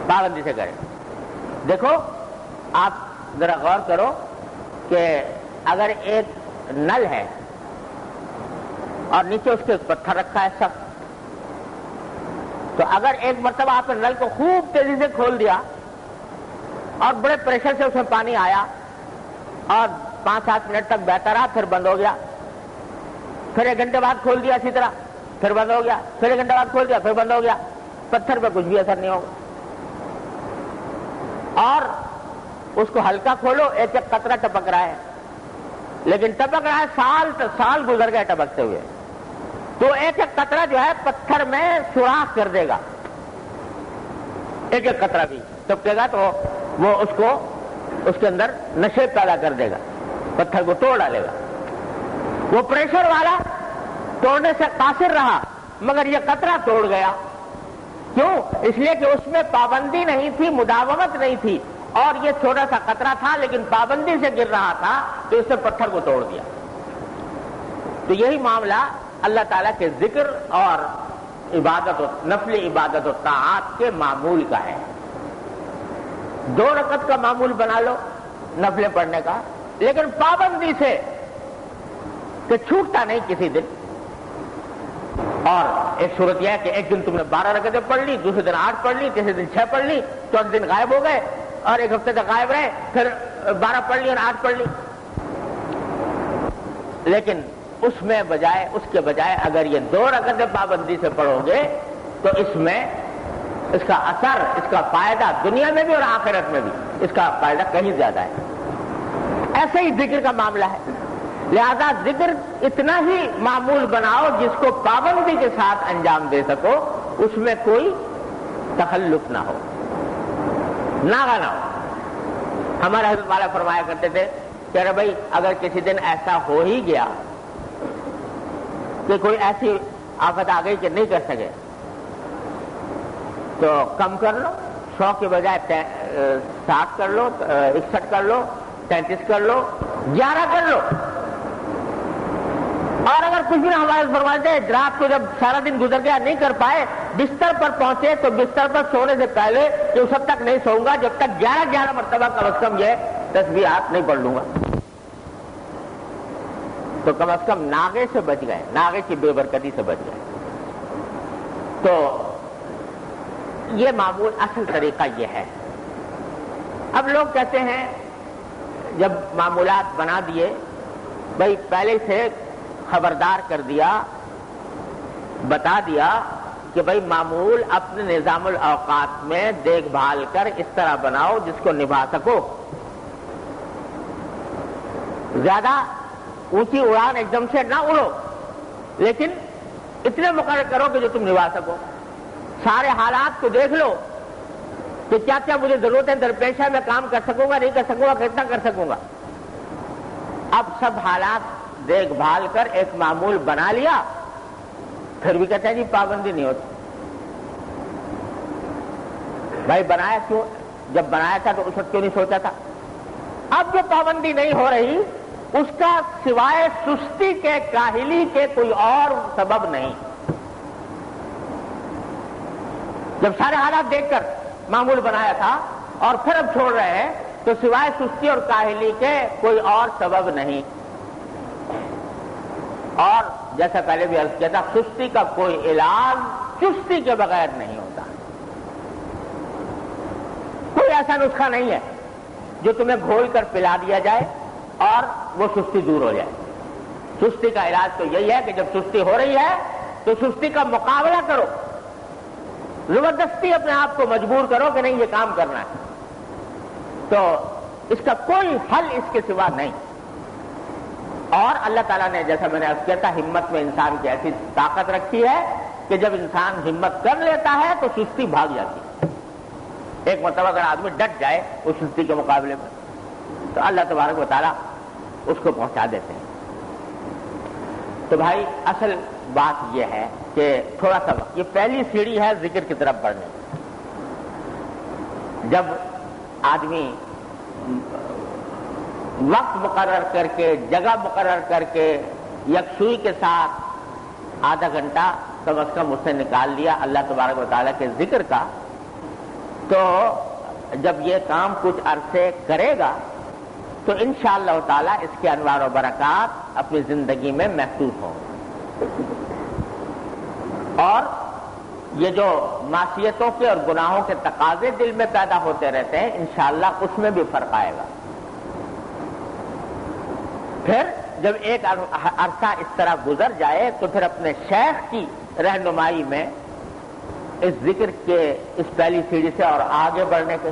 پابندی سے کرے۔ دیکھو آپ ذرا غور کرو کہ اگر ایک نل ہے اور نیچے اس کے پتھر رکھا ہے سخت، تو اگر ایک مرتبہ آپ نے نل کو خوب تیزی سے کھول دیا اور بڑے پریشر سے اس میں پانی آیا اور 5-7 منٹ تک بہتا رہا، پھر بند ہو گیا، پھر 1 گھنٹے بعد کھول دیا اسی طرح، پھر بند ہو گیا، پھر 1 گھنٹے بعد کھول دیا، پھر بند ہو گیا، پتھر پہ کچھ بھی اثر نہیں ہوگا۔ اور اس کو ہلکا کھولو، ایک ایک قطرہ ٹپک رہا ہے، لیکن ٹپک رہا ہے، سال گزر گئے ٹپکتے ہوئے، تو ایک ایک قطرہ جو ہے پتھر میں سوراخ کر دے گا، ایک ایک قطرہ بھی ٹپکے گا تو وہ اس کے اندر نشیب پیدا کر دے گا، پتھر کو توڑ ڈالے گا۔ وہ پریشر والا توڑنے سے قاصر رہا مگر یہ قطرہ توڑ گیا، کیوں؟ اس لیے کہ اس میں پابندی نہیں تھی، مداومت نہیں تھی، اور یہ چھوٹا سا قطرہ تھا لیکن پابندی سے گر رہا تھا تو اس نے پتھر کو توڑ دیا۔ تو یہی معاملہ اللہ تعالیٰ کے ذکر اور عبادت و نفل عبادت و طاعات کے معمول کا ہے۔ 2 رکعت کا معمول بنا لو نفلیں پڑھنے کا، لیکن پابندی سے کہ چھوٹتا نہیں کسی دن۔ اور ایک صورت یہ ہے کہ ایک دن تم نے 12 رکعتیں پڑھ لی، دوسرے دن 8 پڑھ لی، تیسرے دن 6 پڑھ لی، چوتھے دن غائب ہو گئے اور 1 ہفتے تک غائب رہے، پھر 12 پڑھ لی اور 8 پڑھ لی۔ لیکن اس کے بجائے اگر یہ 2 رکعتیں پابندی سے پڑھو گے تو اس میں اس کا اثر، اس کا فائدہ دنیا میں بھی اور آخرت میں بھی اس کا فائدہ کہیں زیادہ ہے۔ ایسے ہی ذکر کا معاملہ ہے، لہذا ذکر اتنا ہی معمول بناؤ جس کو پابندی کے ساتھ انجام دے سکو، اس میں کوئی تخلف نہ ہو، ناغہ نہ ہو۔ ہمارے حضرت والا فرمایا کرتے تھے کہ ارے بھائی اگر کسی دن ایسا ہو ہی گیا کہ کوئی ایسی آفت آ گئی کہ نہیں کر سکے تو کم کر لو، 100 کے بجائے 60 کر لو، 61 کر لو، 33 کر لو، 11 کر لو۔ اور اگر کچھ بھی نہ ہمارے فرماتے ہیں رات کو جب سارا دن گزر گیا نہیں کر پائے، بستر پر پہنچے تو بستر پر سونے سے پہلے کہ اس وقت تک نہیں سوؤں گا جب تک 11 مرتبہ کم از کم یہ تسبیحات نہیں پڑھ لوں گا، تو کم از کم ناغے سے بچ گئے، ناغے کی بے برکتی سے بچ گئے۔ تو یہ معمول اصل طریقہ یہ ہے۔ اب لوگ کہتے ہیں جب معمولات بنا دیے، بھائی پہلے سے خبردار کر دیا، بتا دیا کہ بھائی معمول اپنے نظام الاوقات میں دیکھ بھال کر اس طرح بناؤ جس کو نبھا سکو، زیادہ اونچی اڑان ایک دم سے نہ اڑو، لیکن اتنے مقرر کرو کہ جو تم نبھا سکو۔ سارے حالات کو دیکھ لو کہ کیا کیا مجھے ضرورت ہے، درپیش ہے، میں کام کر سکوں گا، نہیں کر سکوں گا، کتنا کر سکوں گا۔ اب سب حالات دیکھ بھال کر ایک معمول بنا لیا، پھر بھی کہتے ہیں جی پابندی نہیں ہوتی۔ بھائی بنایا کیوں؟ جب بنایا تھا تو اس وقت کیوں نہیں سوچا تھا؟ اب جو پابندی نہیں ہو رہی اس کا سوائے سستی کے، کاہلی کے کوئی اور سبب نہیں۔ جب سارے حالات دیکھ کر معمول بنایا تھا اور پھر اب چھوڑ رہے ہیں تو سوائے سستی اور کاہلی کے کوئی اور سبب نہیں۔ اور جیسا پہلے بھی عرض کیا تھا، سستی کا کوئی علاج چستی کے بغیر نہیں ہوتا۔ کوئی ایسا نسخہ نہیں ہے جو تمہیں گھول کر پلا دیا جائے اور وہ سستی دور ہو جائے۔ سستی کا علاج تو یہی ہے کہ جب سستی ہو رہی ہے تو سستی کا مقابلہ کرو، زبردستی اپنے آپ کو مجبور کرو کہ نہیں یہ کام کرنا ہے۔ تو اس کا کوئی حل اس کے سوا نہیں۔ اور اللہ تعالیٰ نے جیسا میں نے عرض کیا تھا، ہمت میں انسان کی ایسی طاقت رکھی ہے کہ جب انسان ہمت کر لیتا ہے تو سستی بھاگ جاتی ہے۔ ایک مرتبہ اگر آدمی ڈٹ جائے اس سستی کے مقابلے میں تو اللہ تبارک و تعالیٰ اس کو پہنچا دیتے ہیں۔ تو بھائی اصل بات یہ ہے کہ تھوڑا سا وقت، یہ پہلی سیڑھی ہے ذکر کی طرف بڑھنے کی۔ جب آدمی وقت مقرر کر کے، جگہ مقرر کر کے، یکسوئی کے ساتھ آدھا گھنٹہ کم از کم اس سے نکال لیا اللہ تبارک و تعالیٰ کے ذکر کا، تو جب یہ کام کچھ عرصے کرے گا تو انشاءاللہ تعالیٰ اس کے انوار و برکات اپنی زندگی میں محسوس ہوں گے، اور یہ جو معصیتوں کے اور گناہوں کے تقاضے دل میں پیدا ہوتے رہتے ہیں انشاءاللہ اس میں بھی فرق آئے گا۔ پھر جب ایک عرصہ اس طرح گزر جائے تو پھر اپنے شیخ کی رہنمائی میں اس ذکر کے اس پہلی سیڑھی سے اور آگے بڑھنے کی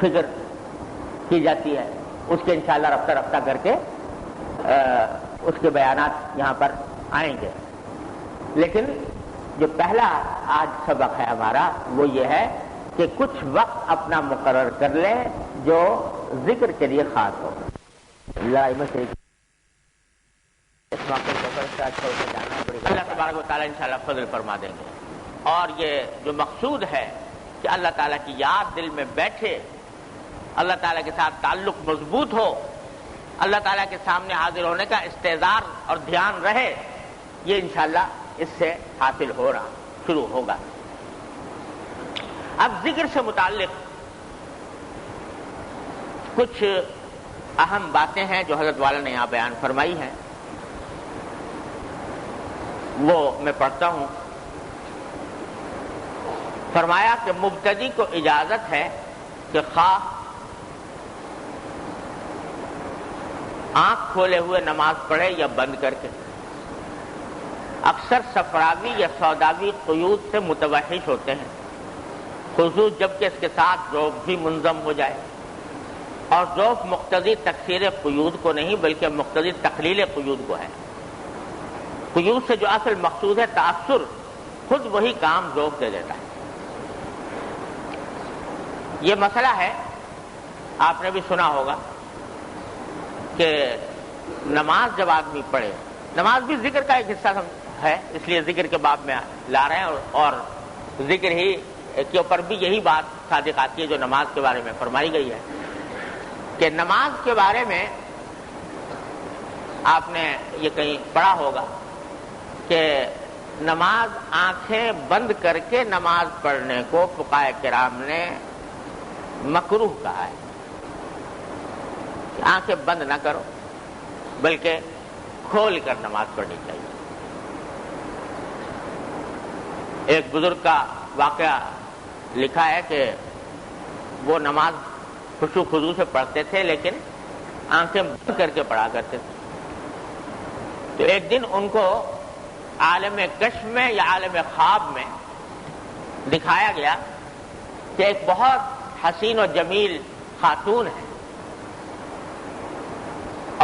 فکر کی جاتی ہے، اس کے انشاءاللہ رفتہ رفتہ کر کے اس کے بیانات یہاں پر آئیں گے۔ لیکن جو پہلا آج سبق ہے ہمارا وہ یہ ہے کہ کچھ وقت اپنا مقرر کر لیں جو ذکر کے لیے خاص ہو۔ اللہ تبارک و تعالیٰ انشاءاللہ فضل فرما دیں گے، اور یہ جو مقصود ہے کہ اللہ تعالیٰ کی یاد دل میں بیٹھے، اللہ تعالیٰ کے ساتھ تعلق مضبوط ہو، اللہ تعالیٰ کے سامنے حاضر ہونے کا استعداد اور دھیان رہے، یہ انشاءاللہ اس سے حاصل ہو رہا شروع ہوگا۔ اب ذکر سے متعلق کچھ اہم باتیں ہیں جو حضرت والا نے یہاں بیان فرمائی ہیں، وہ میں پڑھتا ہوں۔ فرمایا کہ مبتدی کو اجازت ہے کہ خواہ آنکھ کھولے ہوئے نماز پڑھے یا بند کر کے۔ اکثر صفراوی یا سوداوی قیود سے متوحش ہوتے ہیں، خصوص جبکہ اس کے ساتھ ذوق بھی منظم ہو جائے، اور ذوق مقتضی تکثیر قیود کو نہیں بلکہ مقتضی تقلیل قیود کو ہے۔ قیود سے جو اصل مقصود ہے تأثر، خود وہی کام ذوق دے دیتا ہے۔ یہ مسئلہ ہے، آپ نے بھی سنا ہوگا کہ نماز جب آدمی پڑھے، نماز بھی ذکر کا ایک حصہ ہے، اس لیے ذکر کے باب میں لا رہے ہیں، اور ذکر ہی کے اوپر بھی یہی بات صادق آتی ہے جو نماز کے بارے میں فرمائی گئی ہے کہ نماز کے بارے میں آپ نے یہ کہیں پڑھا ہوگا کہ نماز آنکھیں بند کر کے نماز پڑھنے کو فقہاء کرام نے مکروہ کہا ہے، آنکھیں بند نہ کرو بلکہ کھول کر نماز پڑھنی چاہیے۔ ایک بزرگ کا واقعہ لکھا ہے کہ وہ نماز خشوع خضوع سے پڑھتے تھے لیکن آنکھیں بند کر کے پڑھا کرتے تھے۔ تو ایک دن ان کو عالم کشف میں یا عالم خواب میں دکھایا گیا کہ ایک بہت حسین و جمیل خاتون ہے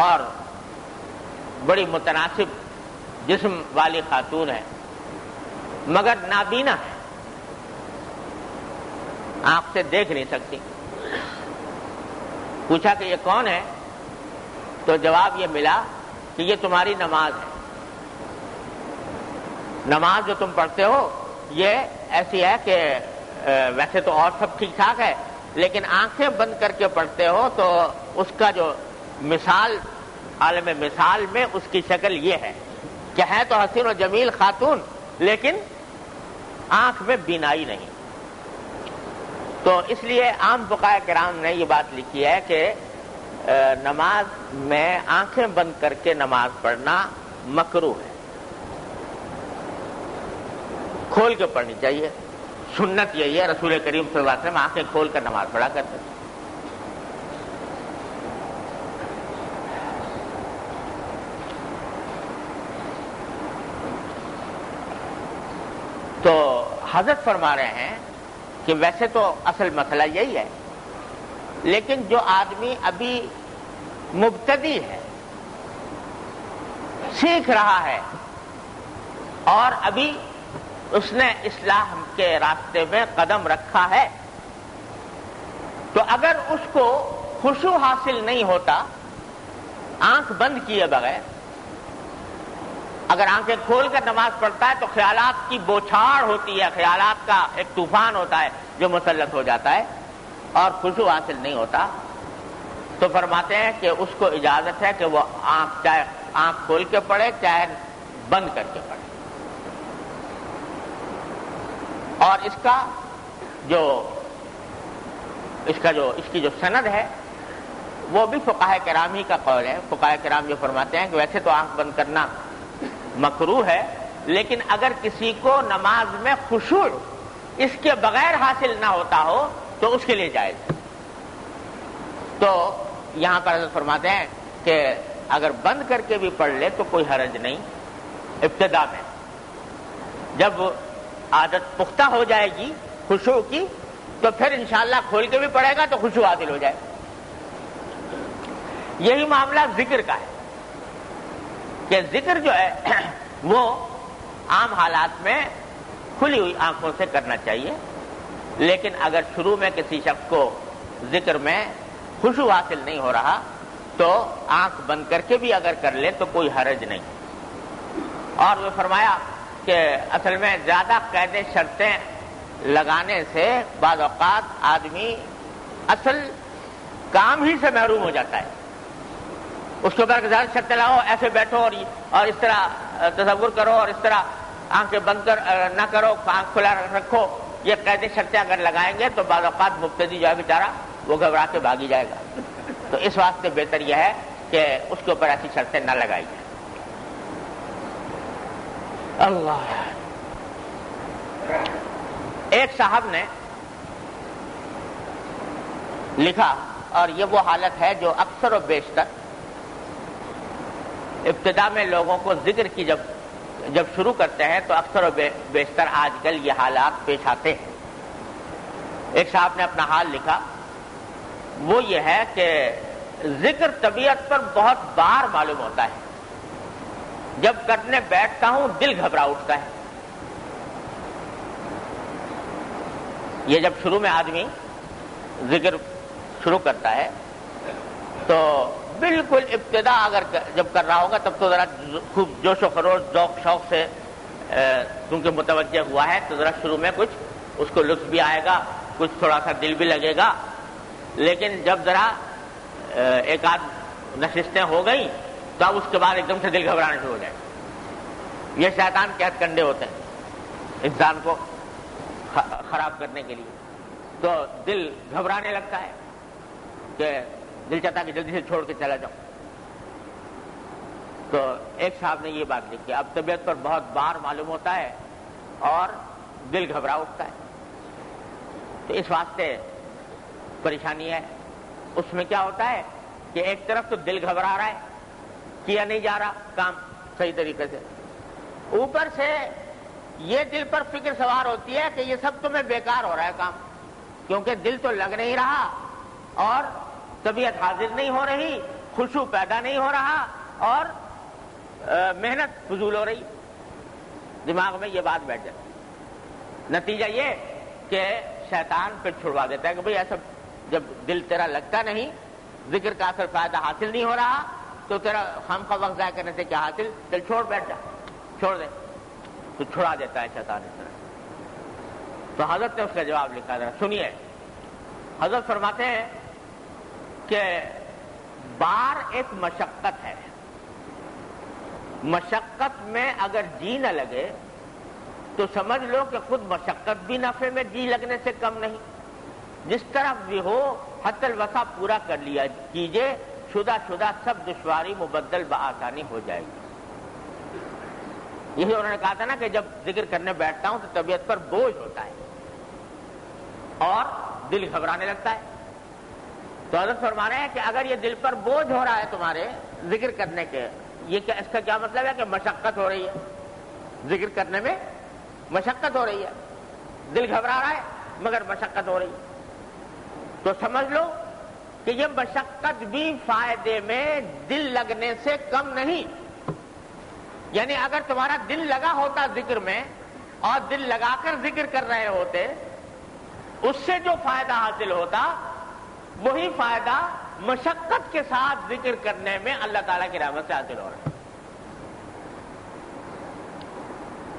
اور بڑی متناسب جسم والی خاتون ہے، مگر نابینا ہے، آنکھ سے دیکھ نہیں سکتی۔ پوچھا کہ یہ کون ہے؟ تو جواب یہ ملا کہ یہ تمہاری نماز ہے، نماز جو تم پڑھتے ہو یہ ایسی ہے کہ ویسے تو اور سب ٹھیک ٹھاک ہے لیکن آنکھیں بند کر کے پڑھتے ہو تو اس کا جو مثال، عالم مثال میں اس کی شکل یہ ہے کہ ہے تو حسین و جمیل خاتون لیکن آنکھ میں بینائی نہیں۔ تو اس لیے عام فقہاء کرام نے یہ بات لکھی ہے کہ نماز میں آنکھیں بند کر کے نماز پڑھنا مکروہ ہے، کھول کے پڑھنی چاہیے۔ سنت یہی ہے، رسول کریم صلی اللہ علیہ وسلم آنکھیں کھول کر نماز پڑھا کرتے تھے۔ تو حضرت فرما رہے ہیں کہ ویسے تو اصل مسئلہ یہی ہے، لیکن جو آدمی ابھی مبتدی ہے، سیکھ رہا ہے اور ابھی اس نے اصلاح کے راستے میں قدم رکھا ہے، تو اگر اس کو خشوع حاصل نہیں ہوتا آنکھ بند کیے بغیر اگر آنکھیں کھول کر نماز پڑھتا ہے تو خیالات کی بوچھاڑ ہوتی ہے، خیالات کا ایک طوفان ہوتا ہے جو مسلط ہو جاتا ہے اور خشوع حاصل نہیں ہوتا. تو فرماتے ہیں کہ اس کو اجازت ہے کہ وہ چاہے آنکھ کھول کے پڑھے چاہے بند کر کے پڑھے. اور اس کی جو سند ہے وہ بھی فقہاء کرام ہی کا قول ہے. فقہاء کرام جو فرماتے ہیں کہ ویسے تو آنکھ بند کرنا مکروہ ہے، لیکن اگر کسی کو نماز میں خشوع اس کے بغیر حاصل نہ ہوتا ہو تو اس کے لیے جائز ہے. تو یہاں پر حضرت فرماتے ہیں کہ اگر بند کر کے بھی پڑھ لے تو کوئی حرج نہیں. ابتدا میں جب عادت پختہ ہو جائے گی خشوع کی تو پھر انشاءاللہ کھول کے بھی پڑھے گا تو خشوع حاصل ہو جائے. یہی معاملہ ذکر کا ہے کہ ذکر جو ہے وہ عام حالات میں کھلی ہوئی آنکھوں سے کرنا چاہیے، لیکن اگر شروع میں کسی شخص کو ذکر میں خشوع حاصل نہیں ہو رہا تو آنکھ بند کر کے بھی اگر کر لے تو کوئی حرج نہیں. اور وہ فرمایا کہ اصل میں زیادہ قید شرطیں لگانے سے بعض اوقات آدمی اصل کام ہی سے محروم ہو جاتا ہے. اس کے اوپر زیادہ شرطیں لگاؤ، ایسے بیٹھو اور اس طرح تصور کرو اور اس طرح آنکھیں بند کر نہ کرو، آنکھ کھلا رکھو، یہ قید شرطیں اگر لگائیں گے تو بعض اوقات مبتدی جو ہے بیچارہ وہ گھبرا کے بھاگی جائے گا. تو اس واسطے بہتر یہ ہے کہ اس کے اوپر ایسی شرطیں نہ لگائی جائیں. اللہ. ایک صاحب نے لکھا، اور یہ وہ حالت ہے جو اکثر و بیشتر ابتدا میں لوگوں کو ذکر کی جب شروع کرتے ہیں تو اکثر و بیشتر آج کل یہ حالات پیش آتے ہیں. ایک صاحب نے اپنا حال لکھا، وہ یہ ہے کہ ذکر طبیعت پر بہت بار معلوم ہوتا ہے. جب کرنے بیٹھتا ہوں دل گھبرا اٹھتا ہے. یہ جب شروع میں آدمی ذکر شروع کرتا ہے تو بالکل ابتدا اگر جب کر رہا ہوگا تب تو ذرا خوب جوش و خروش ذوق شوق سے کیونکہ متوجہ ہوا ہے تو ذرا شروع میں کچھ اس کو لطف بھی آئے گا، کچھ تھوڑا سا دل بھی لگے گا. لیکن جب ذرا ایک آدھ نشستیں ہو گئیں تو اب اس کے بعد ایک دم سے دل گھبرانا شروع ہو جائے. یہ شیطان کے ہتھ کنڈے ہوتے ہیں انسان کو خراب کرنے کے لیے. تو دل گھبرانے لگتا ہے کہ دل چاہتا کہ جلدی سے چھوڑ کے چلا جاؤں. تو ایک صاحب نے یہ بات لکھی، اب طبیعت پر بہت بار معلوم ہوتا ہے اور دل گھبرا اٹھتا ہے. تو اس واسطے پریشانی ہے. اس میں کیا ہوتا ہے کہ ایک طرف تو دل گھبرا رہا ہے، کیا نہیں جا رہا کام صحیح طریقے سے، اوپر سے یہ دل پر فکر سوار ہوتی ہے کہ یہ سب تمہیں بیکار ہو رہا ہے کام، کیونکہ دل تو لگ نہیں رہا اور طبیعت حاضر نہیں ہو رہی، خشوع پیدا نہیں ہو رہا اور محنت فضول ہو رہی. دماغ میں یہ بات بیٹھ جاتی. نتیجہ یہ کہ شیطان پھر چھڑوا دیتا ہے کہ بھئی ایسا جب دل تیرا لگتا نہیں، ذکر کا اثر فائدہ حاصل نہیں ہو رہا تو تیرا خامخواہ وقت ضائع کرنے سے کیا حاصل، چل چھوڑ بیٹھ جا، چھوڑ دے. تو چھڑا دیتا ہے شیطان اس طرح. تو حضرت نے اس کا جواب لکھا، ذرا سنیے. حضرت فرماتے ہیں کہ بار ایک مشقت ہے، مشقت میں اگر جی نہ لگے تو سمجھ لو کہ خود مشقت بھی نفع میں جی لگنے سے کم نہیں. جس طرح بھی ہو حد الوسع پورا کر لیا کیجئے، شدہ سب دشواری مبدل بآسانی ہو جائے گی. یہی انہوں نے کہا تھا نا کہ جب ذکر کرنے بیٹھتا ہوں تو طبیعت پر بوجھ ہوتا ہے اور دل گھبرانے لگتا ہے. تو حضرت فرما رہے ہیں کہ اگر یہ دل پر بوجھ ہو رہا ہے تمہارے ذکر کرنے کے، یہ کیا اس کا کیا مطلب ہے کہ مشقت ہو رہی ہے، ذکر کرنے میں مشقت ہو رہی ہے، دل گھبرا رہا ہے مگر مشقت ہو رہی ہے. تو سمجھ لو کہ یہ مشقت بھی فائدے میں دل لگنے سے کم نہیں. یعنی اگر تمہارا دل لگا ہوتا ذکر میں اور دل لگا کر ذکر کر رہے ہوتے، اس سے جو فائدہ حاصل ہوتا وہی فائدہ مشقت کے ساتھ ذکر کرنے میں اللہ تعالیٰ کی رحمت سے حاصل ہو رہا ہے.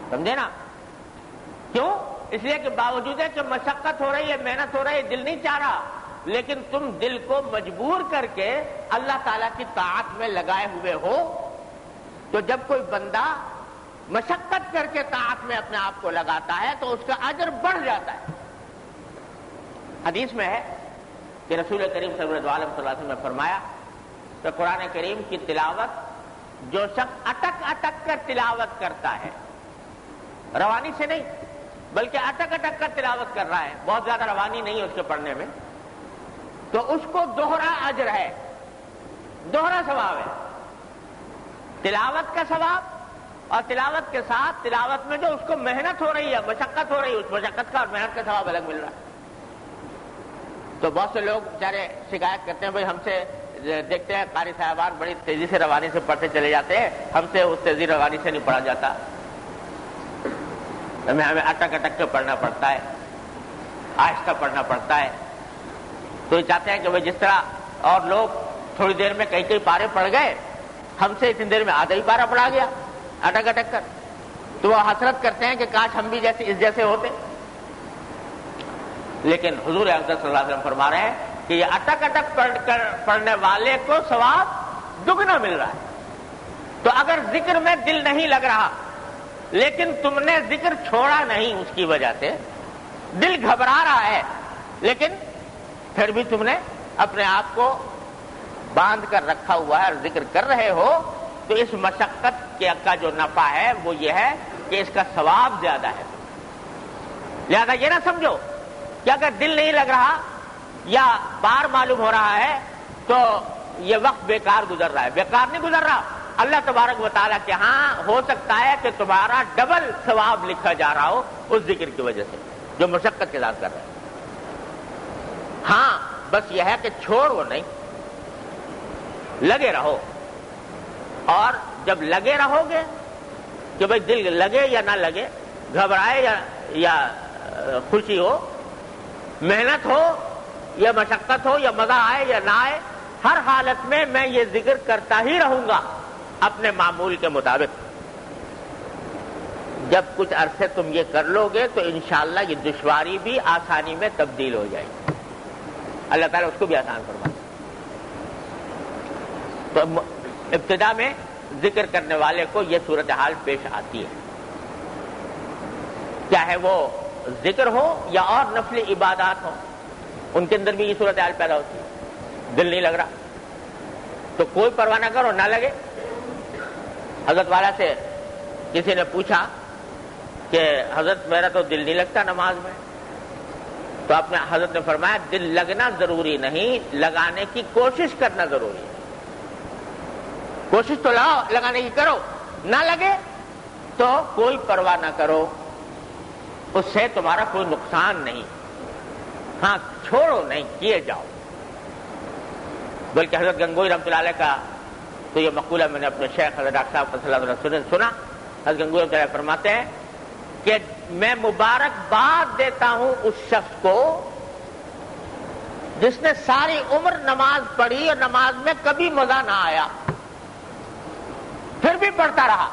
سمجھے نا؟ کیوں؟ اس لیے کہ باوجود ہے کہ مشقت ہو رہی ہے، محنت ہو رہی ہے، دل نہیں چاہ رہا، لیکن تم دل کو مجبور کر کے اللہ تعالیٰ کی طاعت میں لگائے ہوئے ہو. تو جب کوئی بندہ مشقت کر کے طاعت میں اپنے آپ کو لگاتا ہے تو اس کا اجر بڑھ جاتا ہے. حدیث میں ہے کہ رسول کریم صلی اللہ علیہ وسلم نے فرمایا کہ قرآن کریم کی تلاوت جو شخص اٹک اٹک کر تلاوت کرتا ہے، روانی سے نہیں بلکہ اٹک اٹک کر تلاوت کر رہا ہے، بہت زیادہ روانی نہیں ہے اس کے پڑھنے میں، تو اس کو دوہرا اجر ہے، دوہرا ثواب ہے. تلاوت کا ثواب اور تلاوت کے ساتھ تلاوت میں جو اس کو محنت ہو رہی ہے، مشقت ہو رہی ہے، اس مشقت کا اور محنت کا ثواب الگ مل رہا ہے. تو بہت سے لوگ بیچارے شکایت کرتے ہیں، بھائی ہم سے دیکھتے ہیں قاری صاحبان بڑی تیزی سے روانی سے پڑھتے چلے جاتے ہیں، ہم سے اس تیزی روانی سے نہیں پڑھا جاتا، ہمیں اٹک اٹک کے پڑھنا پڑتا ہے، آہستہ پڑھنا پڑتا ہے. تو یہ چاہتے ہیں کہ بھائی جس طرح اور لوگ تھوڑی دیر میں کئی پارے پڑھ گئے، ہم سے اتنی دیر میں آدھا ہی پارا پڑھا گیا اٹک اٹک کر. تو وہ حسرت کرتے ہیں کہ کاش ہم بھی اس جیسے ہوتے. لیکن حضور اقدس صلی اللہ علیہ وسلم فرما رہے ہیں کہ یہ اٹک اٹک پڑھنے والے کو ثواب دگنا مل رہا ہے. تو اگر ذکر میں دل نہیں لگ رہا لیکن تم نے ذکر چھوڑا نہیں، اس کی وجہ سے دل گھبرا رہا ہے لیکن پھر بھی تم نے اپنے آپ کو باندھ کر رکھا ہوا ہے اور ذکر کر رہے ہو، تو اس مشقت کا جو نفع ہے وہ یہ ہے کہ اس کا ثواب زیادہ ہے. لہذا یہ نہ سمجھو کہ اگر دل نہیں لگ رہا یا بار معلوم ہو رہا ہے تو یہ وقت بیکار گزر رہا ہے. بیکار نہیں گزر رہا. اللہ تبارک و تعالیٰ کے ہاں ہو سکتا ہے کہ تمہارا ڈبل ثواب لکھا جا رہا ہو اس ذکر کی وجہ سے جو مشقت کے ساتھ کر رہے ہیں. ہاں بس یہ ہے کہ چھوڑو نہیں، لگے رہو. اور جب لگے رہو گے کہ بھئی دل لگے یا نہ لگے، گھبرائے یا خوشی ہو، محنت ہو یا مشقت ہو یا مزہ آئے یا نہ آئے، ہر حالت میں یہ ذکر کرتا ہی رہوں گا اپنے معمول کے مطابق. جب کچھ عرصے تم یہ کر لو گے تو انشاءاللہ یہ دشواری بھی آسانی میں تبدیل ہو جائے گی. اللہ تعالیٰ اس کو بھی آسان فرمائے. تو ابتدا میں ذکر کرنے والے کو یہ صورتحال پیش آتی ہے، چاہے وہ ذکر ہو یا اور نفلی عبادات ہو، ان کے اندر بھی یہ صورتحال پیدا ہوتی ہے. دل نہیں لگ رہا تو کوئی پرواہ نہ کرو، نہ لگے. حضرت والا سے کسی نے پوچھا کہ حضرت میرا تو دل نہیں لگتا نماز میں، تو اپنے حضرت نے فرمایا دل لگنا ضروری نہیں، لگانے کی کوشش کرنا ضروری ہے. کوشش تو لگانے کی کرو، نہ لگے تو کوئی پرواہ نہ کرو، اس سے تمہارا کوئی نقصان نہیں. ہاں چھوڑو نہیں، کیے جاؤ. بلکہ حضرت گنگوئی رحمۃ اللہ علیہ کا تو یہ مقولہ میں نے اپنے شیخ حضرت ڈاکٹر صاحب صلی اللہ علیہ وسلم سنا. حضرت گنگوئی رحمۃ اللہ فرماتے ہیں کہ میں مبارکباد دیتا ہوں اس شخص کو جس نے ساری عمر نماز پڑھی اور نماز میں کبھی مزہ نہ آیا، پھر بھی پڑھتا رہا.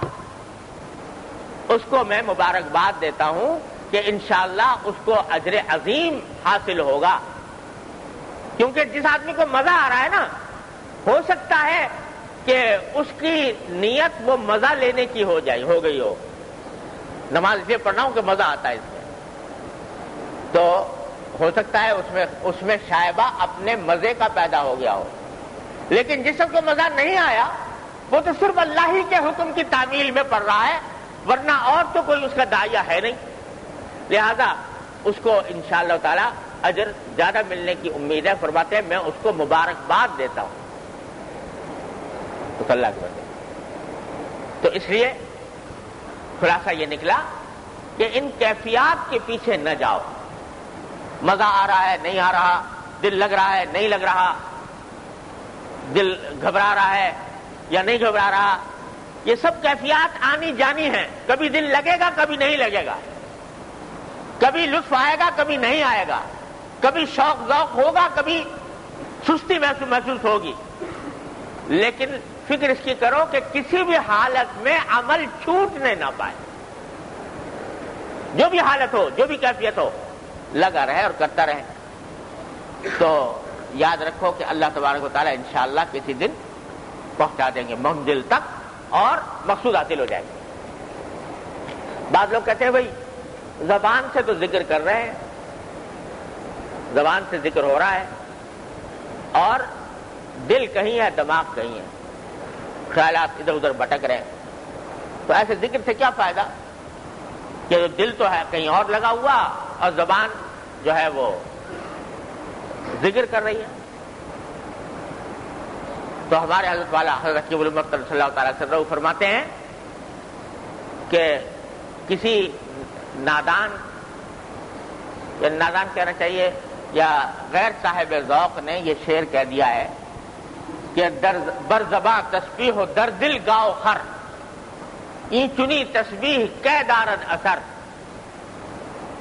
اس کو میں مبارکباد دیتا ہوں کہ انشاءاللہ اس کو اجر عظیم حاصل ہوگا. کیونکہ جس آدمی کو مزہ آ رہا ہے نا، ہو سکتا ہے کہ اس کی نیت وہ مزہ لینے کی ہو گئی ہو. نماز اس لیے پڑھ رہا ہوں کہ مزہ آتا ہے اس میں، تو ہو سکتا ہے اس میں شائبہ اپنے مزے کا پیدا ہو گیا ہو. لیکن جس کو مزہ نہیں آیا وہ تو صرف اللہ ہی کے حکم کی تعمیل میں پڑھ رہا ہے، ورنہ اور تو کوئی اس کا داعیہ ہے نہیں. لہذا اس کو انشاءاللہ تعالی اجر زیادہ ملنے کی امید ہے. فرماتے ہیں میں اس کو مبارکباد دیتا ہوں. تو اللہ کے بندے، تو اس لیے خلاصہ یہ نکلا کہ ان کیفیات کے پیچھے نہ جاؤ. مزہ آ رہا ہے نہیں آ رہا، دل لگ رہا ہے نہیں لگ رہا، دل گھبرا رہا ہے یا نہیں گھبرا رہا، یہ سب کیفیات آنی جانی ہیں. کبھی دل لگے گا، کبھی نہیں لگے گا، کبھی لطف آئے گا، کبھی نہیں آئے گا، کبھی شوق ذوق ہوگا، کبھی سستی محسوس ہوگی. لیکن فکر اس کی کرو کہ کسی بھی حالت میں عمل چھوٹنے نہ پائے. جو بھی حالت ہو، جو بھی کیفیت ہو، لگا رہے اور کرتا رہے، تو یاد رکھو کہ اللہ تبارک و تعالیٰ انشاءاللہ کسی دن پہنچا دیں گے منزل تک اور مقصود حاصل ہو جائے گا۔ بعض لوگ کہتے ہیں بھائی زبان سے تو ذکر کر رہے ہیں، زبان سے ذکر ہو رہا ہے اور دل کہیں ہے، دماغ کہیں ہے، خیالات ادھر ادھر بھٹک رہے ہیں، تو ایسے ذکر سے کیا فائدہ کہ دل تو ہے کہیں اور لگا ہوا اور زبان جو ہے وہ ذکر کر رہی ہے۔ تو ہمارے حضرت والا حضرت کی علمت صلی اللہ تعالیٰ وسلم فرماتے ہیں کہ کسی نادان یا نادان کہنا چاہیے یا غیر صاحب ذوق نے یہ شعر کہہ دیا ہے کہ بر زباں تسبیح و در دل گاؤ خر، این چنی تسبیح کہ دارد اثر،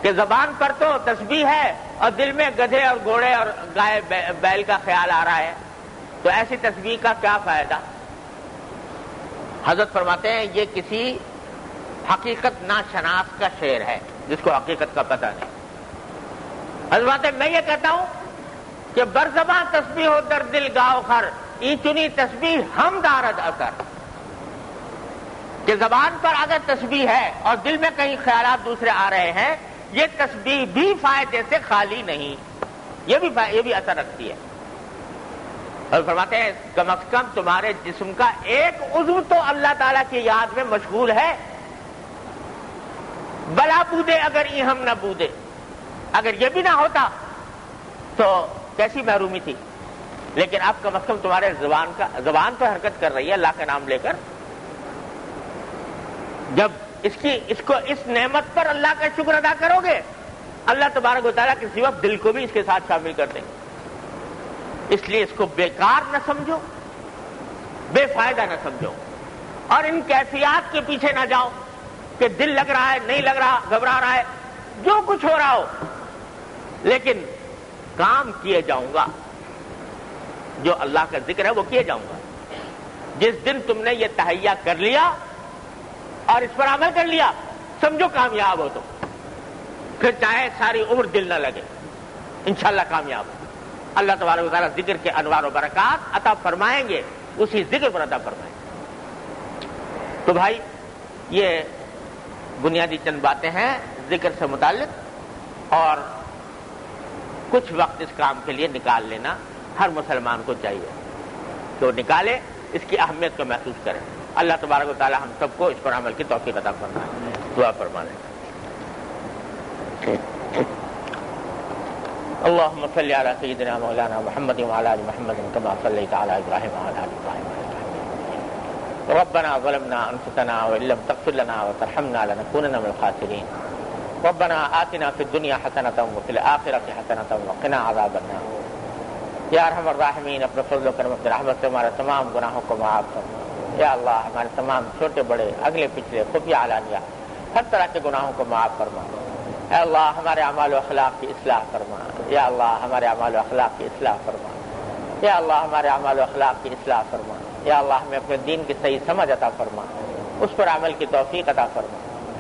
کہ زبان پر تو تسبیح ہے اور دل میں گدھے اور گھوڑے اور گائے بیل کا خیال آ رہا ہے، تو ایسی تسبیح کا کیا فائدہ؟ حضرت فرماتے ہیں یہ کسی حقیقت ناشناس کا شعر ہے جس کو حقیقت کا پتہ نہیں۔ حضرت فرماتے ہیں میں یہ کہتا ہوں کہ برزباں تسبیح ہو در دل گاؤ خر، این چنی تسبیح ہم دارد اثر، کہ زبان پر اگر تسبیح ہے اور دل میں کہیں خیالات دوسرے آ رہے ہیں، یہ تسبیح بھی فائدے سے خالی نہیں، یہ بھی اثر رکھتی ہے۔ اور فرماتے ہیں کم از کم تمہارے جسم کا ایک عضو تو اللہ تعالیٰ کی یاد میں مشغول ہے، بلا بودے اگر یہ ہم نہ بودے، اگر یہ بھی نہ ہوتا تو کیسی محرومی تھی، لیکن اب کم از کم تمہارے زبان تو حرکت کر رہی ہے اللہ کا نام لے کر، جب اس نعمت پر اللہ کا شکر ادا کرو گے، اللہ تبارک و تعالیٰ کسی وقت دل کو بھی اس کے ساتھ شامل کر دیں گے۔ اس لیے اس کو بیکار نہ سمجھو، بے فائدہ نہ سمجھو، اور ان کیفیات کے پیچھے نہ جاؤ کہ دل لگ رہا ہے، نہیں لگ رہا، گھبرا رہا ہے، جو کچھ ہو رہا ہو، لیکن کام کیے جاؤں گا، جو اللہ کا ذکر ہے وہ کیے جاؤں گا۔ جس دن تم نے یہ تہیہ کر لیا اور اس پر عمل کر لیا، سمجھو کامیاب ہو، تو پھر چاہے ساری عمر دل نہ لگے، انشاءاللہ کامیاب ہو۔ اللہ تبارک و تعالیٰ ذکر کے انوار و برکات عطا فرمائیں گے، اسی ذکر پر عطا فرمائیں گے۔ تو بھائی یہ بنیادی چند باتیں ہیں ذکر سے متعلق، اور کچھ وقت اس کام کے لیے نکال لینا ہر مسلمان کو چاہیے کہ وہ نکالے، اس کی اہمیت کو محسوس کرے۔ اللہ تبارک و تعالیٰ ہم سب کو اس پر عمل کی توفیق عطا فرمائے، دعا فرما لیں۔ اللهم صل على سيدنا مولانا محمد وعلى ال محمد كما صليت على ابراهيم وعلى ال ابراهيم ربنا ظلمنا انفسنا وان لم تغفر لنا وترحمنا لنكونن من الخاسرين ربنا آتنا في الدنيا حسنة وفي الآخرة حسنة وقنا عذاب النار۔ یا ارحم الراحمین، اپنے فضل و کرم سے رحمت سے ہمارے تمام گناہوں کو معاف فرما۔ یا اللہ ہمارے تمام چھوٹے بڑے اگلے پچھلے خفیہ علانیہ ہر طرح کے گناہوں کو معاف فرما۔ اے اللہ ہمارے اعمال و اخلاق کی اصلاح فرما۔ یا اللہ ہمارے اعمال و اخلاق کی اصلاح فرما۔ یا اللہ ہمارے اعمال و اخلاق کی اصلاح فرما۔ یا اللہ ہمیں اپنے دین کی صحیح سمجھ عطا فرما، اس پر عمل کی توفیق عطا فرما۔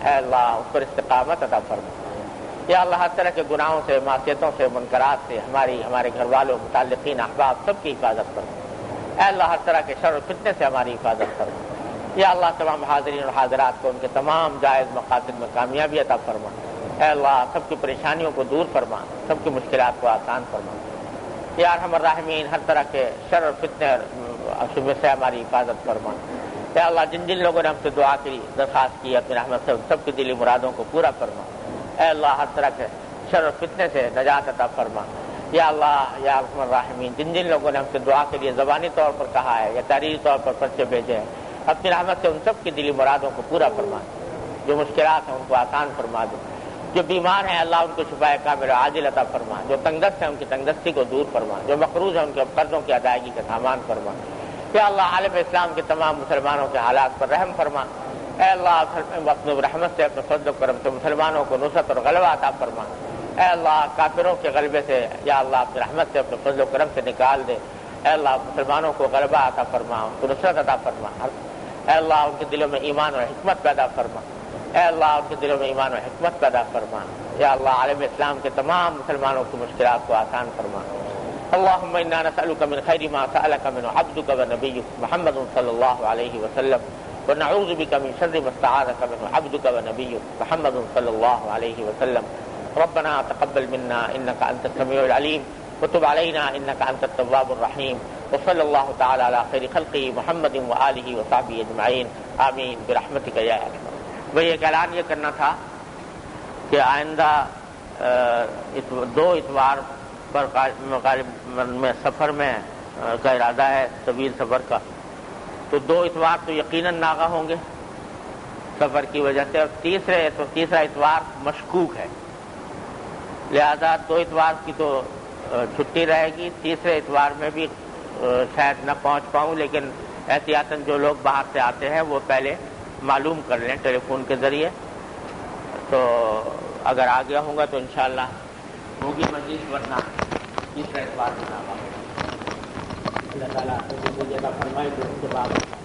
اے اللہ اس پر استقامت عطا فرما۔ یا اللہ ہر طرح کے گناہوں سے، معصیتوں سے، منکرات سے ہمارے گھر والوں، متعلقین، احباب سب کی حفاظت فرما۔ اے اللہ ہر طرح کے شر و فتنے سے ہماری حفاظت فرما۔ یا اللہ تمام حاضرین اور حاضرات کو ان کے تمام جائز مقاصد میں کامیابی عطا فرما۔ اے اللہ سب کی پریشانیوں کو دور فرما، سب کی مشکلات کو آسان فرما۔ یا ارحم الراحمین ہر طرح کے شر اور فتنے اور شبہ سے ہماری حفاظت فرما۔ یا اللہ جن جن لوگوں نے ہم سے دعا کی، درخواست کی، اپنی رحمت سے سب کی دلی مرادوں کو پورا فرما۔ اے اللہ ہر طرح کے شر و فتنے سے نجات عطا فرما۔ یا اللہ یا ارحم الراحمین جن جن لوگوں نے ہم سے دعا کے لیے زبانی طور پر کہا ہے یا تحریری طور پر پرچے بھیجے ہیں، اپنی رحمت سے ان سب کی دلی مرادوں کو پورا فرما۔ جو مشکلات ہیں ان کو آسان فرما دو۔ جو بیمار ہیں اللہ ان کو شفائے کامل و عاجل عطا فرما۔ جو تنگ دست ہیں ان کی تنگ دستی کو دور فرما۔ جو مقروض ہیں ان کے قرضوں کی ادائیگی کا سامان فرما۔ یا اللہ عالم اسلام کے تمام مسلمانوں کے حالات پر رحم فرما۔ اے اللہ اپنے رحمت سے، اپنے فضل و کرم سے مسلمانوں کو نصرت اور غلبہ عطا فرما۔ اے اللہ کافروں کے غلبے سے یا اللہ اپنی رحمت سے، اپنے فضل و کرم سے نکال دے۔ اے اللہ مسلمانوں کو غلبہ عطا فرما، ان کو نصرت عطا فرما۔ اے اللہ ان کے دلوں میں ایمان اور حکمت پیدا فرما۔ اے اللہ ان کے دلوں میں ایمان و حکمت پیدا فرما. یا اللہ عالم اسلام کے تمام مسلمانوں کی مشکلات کو آسان فرما. اللهم انا نسألك من خير ما سألك منه عبدك ونبيك محمد صلى الله عليه وسلم ونعوذ بك من شر ما استعاذك منه عبدك ونبيك محمد صلى الله عليه وسلم. ربنا تقبل منا انك انت السميع العليم وتب علينا انك انت التواب الرحيم. وصلى الله تعالى على خير خلقه محمد وآله وصحبه اجمعين آمين برحمتك يا ارحم. بھئی ایک اعلان یہ کرنا تھا کہ آئندہ 2 اتوار پر میں سفر میں کا ارادہ ہے، طویل سفر کا، تو 2 اتوار تو یقیناً ناغہ ہوں گے سفر کی وجہ سے، اور تیسرا اتوار مشکوک ہے، لہذا 2 اتوار کی تو چھٹی رہے گی. تیسرے اتوار میں بھی شاید نہ پہنچ پاؤں، لیکن احتیاطاً جو لوگ باہر سے آتے ہیں وہ پہلے معلوم کر لیں ٹیلی فون کے ذریعے، تو اگر آ گیا ہوں گا تو انشاءاللہ ہوگی مزید، ورنہ تیسرا اتوار میں نہ. اللہ تعالیٰ جگہ فرمائے تو اس کے بعد